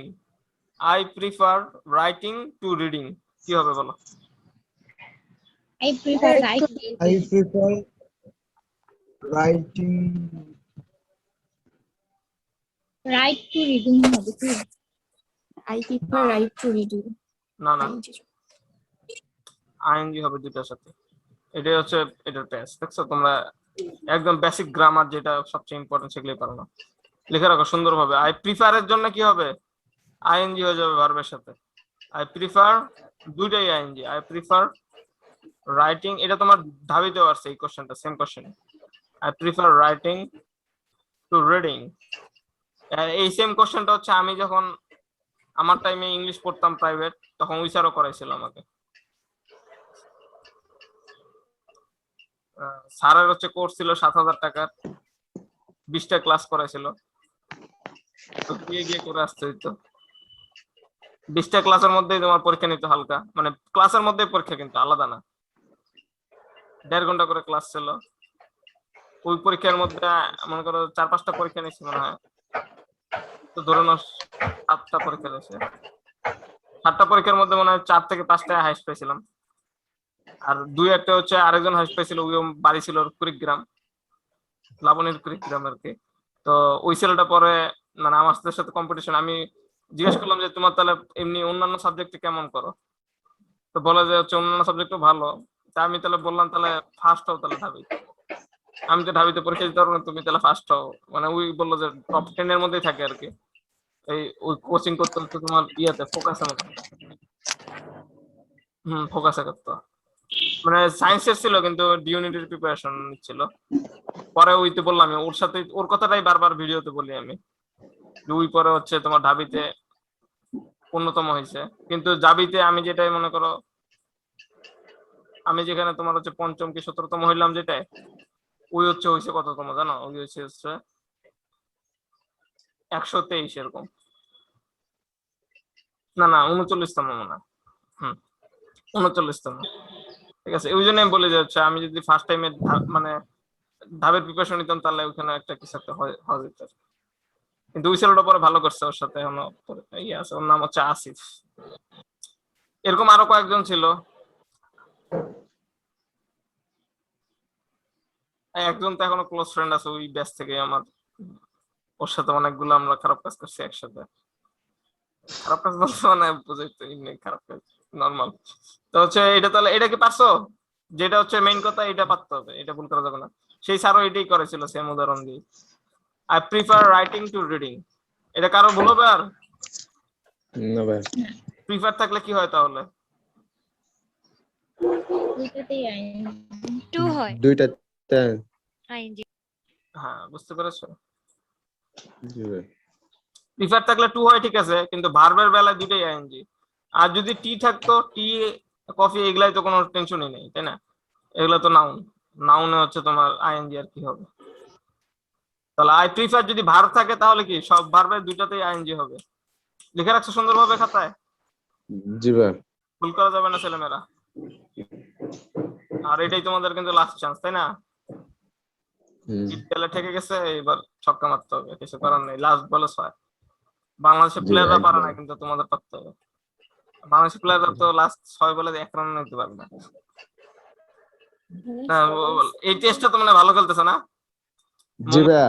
I prefer writing to reading. কি হবে বলো? I prefer writing. I prefer writing. Write to reading হবে কি? I prefer write to reading. না না, ING হবে দুটার সাথে। এটাই হচ্ছে এটার টেস্ট, দেখছো তোমরা একদম বেসিক গ্রামার যেটা সবচেয়ে ইম্পর্টেন্ট সেগুলোই পারো না। লিখে রাখো সুন্দরভাবে। আই প্রিফার এর জন্য কি হবে? আইএনজি হয়ে যাবে ভার্বের সাথে। আই প্রিফার দুইটাই আইএনজি, আই প্রিফার রাইটিং, এটা তোমার ঢাবিতেও আসছে এই কোশ্চেনটা, same question. I prefer writing to reading. এই সেম কোশ্চেনটা হচ্ছে আমি যখন আমার টাইমে ইংলিশ পড়তাম প্রাইভেট, তখন ওই স্যারও করাইছিল আমাকে। স্যারের হচ্ছে কোর্স ছিল 7,000 টাকার, 20টা ক্লাস করাইছিল, তো গিয়ে গিয়ে করে আসতে হইতো। 20টা ক্লাসের মধ্যেই তোমার পরীক্ষা নিতে হালকা, মানে ক্লাসের মধ্যেই পরীক্ষা, কিন্তু আলাদা না। 1.5 ঘন্টা করে ক্লাস ছিল। ওই পরীক্ষার মধ্যে মনে করো 4-5টা পরীক্ষা নিয়েছি মনে হয়, তো ধরে নাও 7টা পরীক্ষা দিয়েছে। 7টা পরীক্ষার মধ্যে মনে হয় 4 থেকে 5টা হাইস্ট পেয়েছিলাম, আর 2-1টা হচ্ছে আরেকজন হাইস্ট পেয়েছিল, ওই বাড়ি ছিল কুড়িগ্রাম, লাবণীর কুড়িগ্রাম আর কি। তো ওই ছেলেটা পরে মানে আমার সাথে কম্পিটিশন, আমি জিজ্ঞেস করলাম যে তোমার তাহলে এমনি অন্যান্য সাবজেক্টে কেমন করো, তো বলে যে হচ্ছে অন্যান্য সাবজেক্টও ভালো। তা আমি তাহলে বললাম তাহলে ফার্স্ট হও তাহলে ঢাবি। আমি তো ঢাবিতে পরীক্ষা দিতে পারবো না, তুমি তাহলে ফার্স্ট হও। মানে ওই বললো যে টপ 10 এর মধ্যেই থাকে আর কি। এই ওই কোচিং করতে হতো তোমার ইয়াতে ফোকাসে মতো, ফোকাসে করতো। মানে সায়েন্সের ছিল কিন্তু ডিউনিটির প্রিপারেশন নিচ্ছিল। পরে ওইতে বললাম ওর সাথে, ওর কথাটাই বারবার ভিডিওতে বলি আমি, ওই পরে হচ্ছে তোমার ঢাবিতে অন্যতম হয়েছে। কিন্তু জাবিতে আমি যেটাই মনে করো, আমি যেখানে তোমার হচ্ছে 5ম কি 17তম হইলাম যেটাই, ওই হচ্ছে হয়েছে কততম জানো? ওই হচ্ছে 123 এরকম, না 39তম মনে হয়, 39তম। ঠিক আছে, ওই জন্য আমি বলে যে হচ্ছে আমি যদি ফার্স্ট টাইমে মানে ধাবের প্রিপারেশন নিতাম তাহলে ওখানে একটা কিছু একটা হওয়া যেত। কিন্তু ওই ছেলেটা পরে ভালো করছে, ওর সাথে এখনো ইয়ে আছে, ওর নাম হচ্ছে আসিফ। এরকম আরো কয়েকজন ছিল, একজন তো এখনো ক্লোজ ফ্রেন্ড আছে ওই ব্যাচ থেকে আমার, ওর সাথে অনেকগুলো আমরা খারাপ কাজ করছি একসাথে। খারাপ কাজ বলতে মানে বুঝাই তো, এমনি খারাপ কাজ নর্মাল। তো হচ্ছে এটা, তাহলে এটা কি পারছো? যেটা হচ্ছে মেইন কথা, এটা পারতে হবে, এটা ভুল করা যাবে না। সেই স্যারও এটাই করেছিল সেম উদাহরণ দিয়ে। I prefer writing to reading, এটা কারো ভুল হবে? আর না ভাই, প্রিফার থাকলে কি হয় তাহলে? দুইটাতেই আইন। টু হয় দুইটাতে। আইএনজি। হ্যাঁ, বুঝতে পেরেছো? জি ভাই। প্রিফার থাকলে টু হয়, ঠিক আছে, কিন্তু ভার্বের বেলায় দুইটাই আইএনজি। আর যদি টি থাকতো, টি কফি এগুলাই তো কোনো টেনশনই নেই, তাই না? এগুলো তো নাউন, নাউনে হচ্ছে তোমার আইএনজি, আর কি হবে? তাহলে আই প্রিফার যদি ভার্ব থাকে তাহলে কি সব ভার্বের দুইটাতেই আইএনজি হবে। লিখে রাখছো সুন্দরভাবে খাতায়? জি ভাই। ভুল করা যাবে না ছেলেমেয়েরা। আর এটাই তোমাদের কিন্তু লাস্ট চান্স, তাই না? বিদ্যালয় থেকে গেছে, এবার ছক্কা মারতে হবে, কিছু করার নেই, লাস্ট বলে 6। বাংলাদেশের জি, প্লেয়াররা পারে না, একদম। কিন্তু তোমাদের পারতে হবে। বাংলাদেশের প্লেয়াররা তো লাস্ট 6 বলে 1 রান নিতে পারবে না। না, এই টেস্টটা তো মানে ভালো খেলতেছে না? জি ভাই।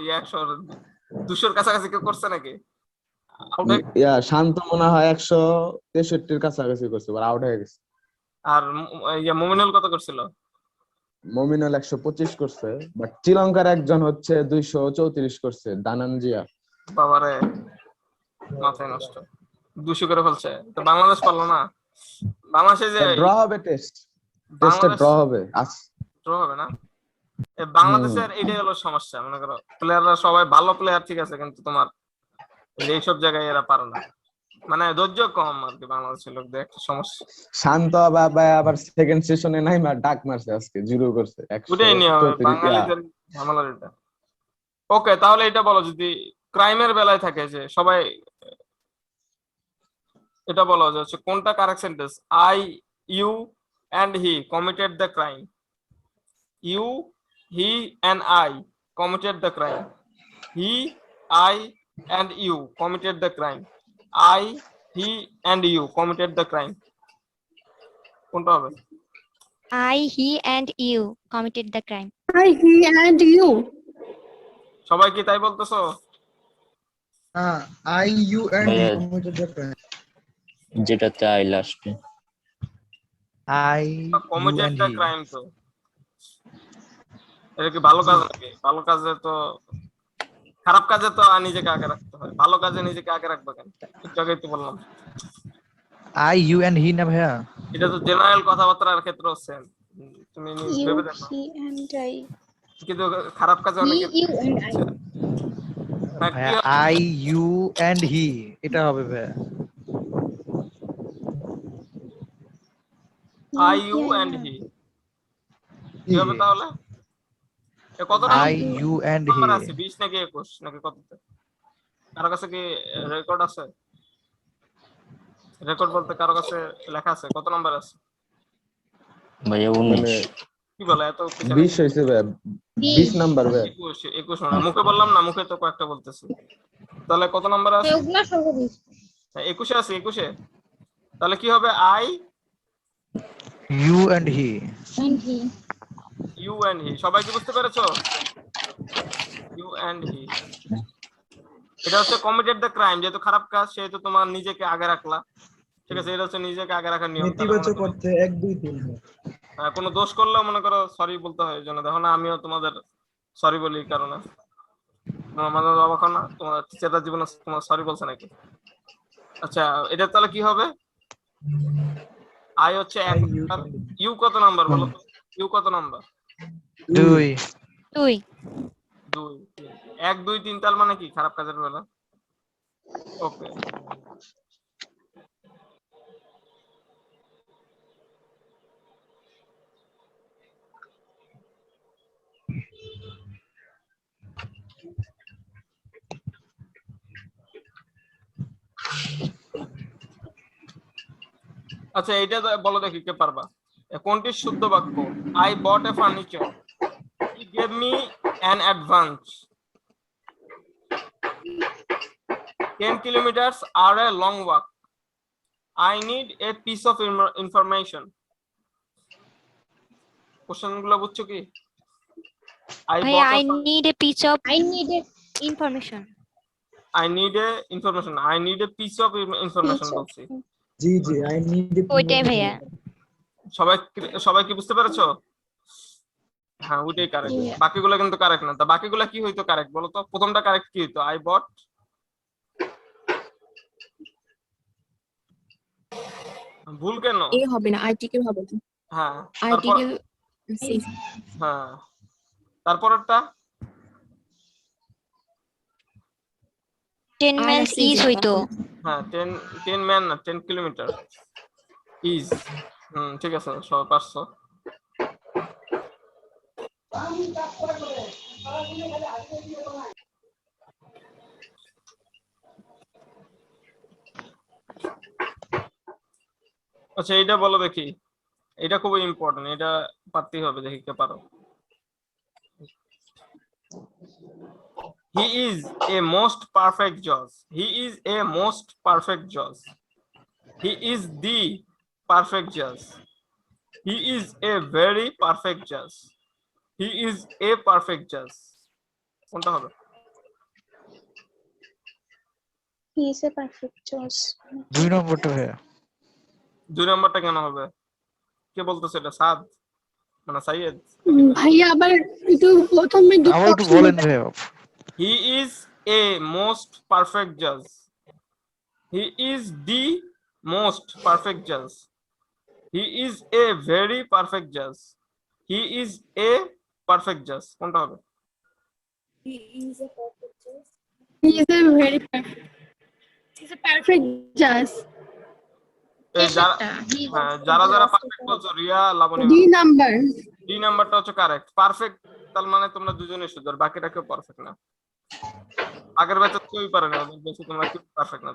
100 200-র কাছাকাছি কেউ করছে নাকি? Out হয়ে- ইয়া শান্ত মনে হয় 163-র কাছাকাছি করছে, আউট হয়ে গেছে। আর মুমিনুল কত করছিল? মমিনুল 125 করছে, বাট শ্রীলঙ্কার একজন হচ্ছে 234 করছে, দানানজিয়া। বাবারে, মাথায় নষ্ট, 200 করে ফেলছে। তো বাংলাদেশ পারলো না। বাংলাদেশে যে ড্র হবে, টেস্টে বাংলাদেশ ড্র হবে আজ। ড্র হবে না? বাংলাদেশের এটাই হলো সমস্যা, মনে করো প্লেয়াররা সবাই ভালো প্লেয়ার, ঠিক আছে, কিন্তু তোমার এইসব জায়গায় এরা পারে না, মানে ধৈর্য কম আর কি। বাংলাদেশের লোকদের একটা সমস্যা। শান্ত আবার সেকেন্ড সেশনে নাই ডাক মারছে, আজকে জিরো করছে ওটাই নিয়ে হবে 134। বাঙালিদের ঝামেলার এটা। ওকে, তাহলে এটা বলো, যদি ক্রাইমের বেলায় থাকে যে সবাই, এটা বলো যে হচ্ছে কোনটা correct sentence? I, you and he committed the crime. You, he and I committed the crime. He, I and you committed the crime. I, he and you committed the crime. কোনটা হবে? I, he and you committed the crime. I, he and you. সবাই কি তাই বলতেছো? I, you and he ভাইয়া, committed the crime. যেটাতে I লাস্টে। I you committed and the he. Crime, তো এটা কি ভালো কাজ নাকি? ভালো কাজে তো, খারাপ কাজে তো নিজেকে আগে রাখতে হয়, ভালো কাজে নিজেকে আগে রাখবে কেন? একটু আগেই তো বললাম। আই ইউ এন্ড হি না ভাইয়া? এটা তো জেনারেল কথাবার্তার ক্ষেত্রে সেম, তুমি ইউ ভেবে দেখো। হি এন্ড আই কিন্তু খারাপ কাজে হি অনেকে ইউ এন্ড আই হ্যাঁ, কি ভাইয়া হবে? আই ইউ এন্ড হি এটা হবে ভাইয়া। আই ইউ এন্ড হি কি হবে তাহলে? এ কত I you and he number আছে? 20 নাকি 21 নাকি কততে? কারো কাছে কি রেকর্ড আছে? রেকর্ড বলতে কারো কাছে লেখা আছে কত নাম্বার আছে? ভাইয়া মানে 19। কি বলে এত পিছনে? 20 হয়েছে ভাই, 20 নাম্বার ভাই। 21 মানে মুখে বললাম না, মুখে তো কয়েকটা বলতেছি। তাহলে কত নাম্বার আছে? ওগুলা সহ 20 21 আছে, 21 তাহলে কি হবে? I you and he. And he you and he. সবাই কি বুঝতে পেরেছো? ইউ এন্ড হি এটা হচ্ছে কমিটেড দ্য ক্রাইম, যেহেতু খারাপ কাজ সেহেতু তোমার নিজেকে আগে রাখলা, ঠিক আছে? এটা হচ্ছে নিজেকে আগে রাখার নিয়ম। তাহলে মনে নেতিবাচক করো, অর্থে 1 2 3 কোনো দোষ করলেও মনে করো সরি বলতে হয়। এই জন্য দেখো না, আমিও তোমাদের সরি বলি এই কারণে। তোমার মানে অবাক হও না, তোমার টিচাররা জীবনে তোমার সরি বলছে নাকি? আচ্ছা, এটা তাহলে কি হবে? আই হচ্ছে এক, ইউ ইউ কত নাম্বার বলো তো? ইউ কত নাম্বার? 2 2 2 1 2 3 তার মানে কি খারাপ কাজের বেলা? ওকে, আচ্ছা এইটা বলো দেখি কে পারবা। কোনটি শুদ্ধ বাক্য? I bought A furniture, he gave me an advance, 10 kilometers are a long walk, I need a piece of information. Question গুলো বুঝছো কি? ভাইয়া I need a piece of I need a information. I need a information, I need a piece of information বলছি। জি G I need ওইটাই ভাইয়া। সবাই কি বুঝতে পেরেছো? হ্যাঁ ওইটাই কারেক্ট, Yeah. বাকিগুলো কিন্তু কারেক্ট না। তা বাকিগুলো কি হইতো কারেক্ট বলো তো? প্রথমটা কারেক্ট কি হইতো? আই বট, ভুল কেন? এ হবে না, আর্টিকেল হবে না, হ্যাঁ তারপর আর্টিকেল হ্যাঁ তারপরেরটা 10 মাইলস ইজ হইতো। হ্যাঁ 10 ম্যান না 10 কিলোমিটার ইজ। ঠিক আছে, সবাই পারছো। আচ্ছা এইটা বলো দেখি, এটা খুবই ইম্পর্টেন্ট, এটা পারতেই হবে, দেখি কে পারো। He is a most perfect judge. He is a most perfect judge. He is the perfect judge. He is a very perfect judge. He is a perfect judge. কোনটা হবে? He is a perfect choice 2 নম্বরটা ভাইয়া। 2 নম্বরটা কেন হবে? কে বলতেছে এটা? সাদ মানে সাইয়েদ? ভাইয়া আবার একটু প্রথমে আবার একটু বলেন ভাইয়া। He is a most perfect judge. He is the most perfect judge. He is a very perfect judge. He is a perfect judge. কোনটা হবে? He is a very perfect, he is a perfect জাজ। এই যারা যারা perfect বলছো, Riya, Labani, D number, D নাম্বারটা হচ্ছে correct. Perfect তার মানে তোমরা দুজনেই শুদ্ধ, আর বাকিটা কেউ পারফেক্ট না। আগের ব্যাচে কেউই পারে না, বেশি তোমরা কেউ পারফেক্ট না।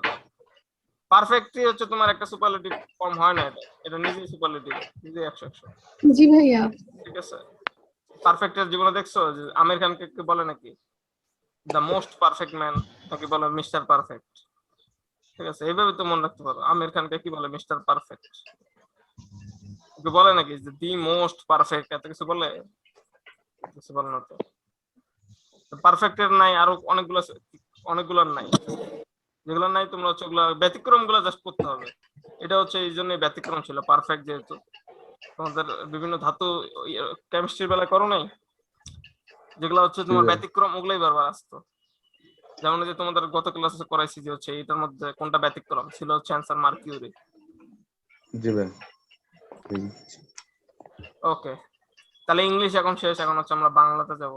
পারফেক্টই হচ্ছে তোমার একটা সুপারলেটিভ ফর্ম হয় না, এটা নিজেই সুপারলেটিভ, নিজেই 100 জি ভাইয়া। ঠিক আছে? পারফেক্টের জীবনে দেখছো যে আমির খানকে কে বলে নাকি দ্য মোস্ট পারফেক্ট ম্যান, নাকি বলে মিস্টার পারফেক্ট? ঠিক আছে, এইভাবে তো মনে রাখতে পারো। আমির খানকে কি বলে? Mister perfect. বলে নাকি যে দি মোস্ট পারফেক্ট, এত কিছু বলে? কিছু বলে না তো। পারফেক্টের নাই আরো অনেকগুলো নাই, যেগুলো নাই তোমরা হচ্ছে ওগুলো ব্যতিক্রম গুলো জাস্ট করতে হবে। এটা হচ্ছে এই জন্য ব্যতিক্রম ছিল, পারফেক্ট যেহেতু তোমাদের বিভিন্ন ধাতু কেমিস্ট্রির বেলায় করো নাই, যেগুলো হচ্ছে তোমার ব্যতিক্রম, ওগুলাই বারবার আসতো। যেমন যে তোমাদের গত ক্লাসে করাইছি যে হচ্ছে এটার মধ্যে কোনটা ব্যতিক্রম ছিল, হচ্ছে অ্যান্সার মার্কিউরি। জি ভাই। ওকে, তাহলে ইংলিশ এখন শেষ, এখন হচ্ছে আমরা বাংলাতে যাব।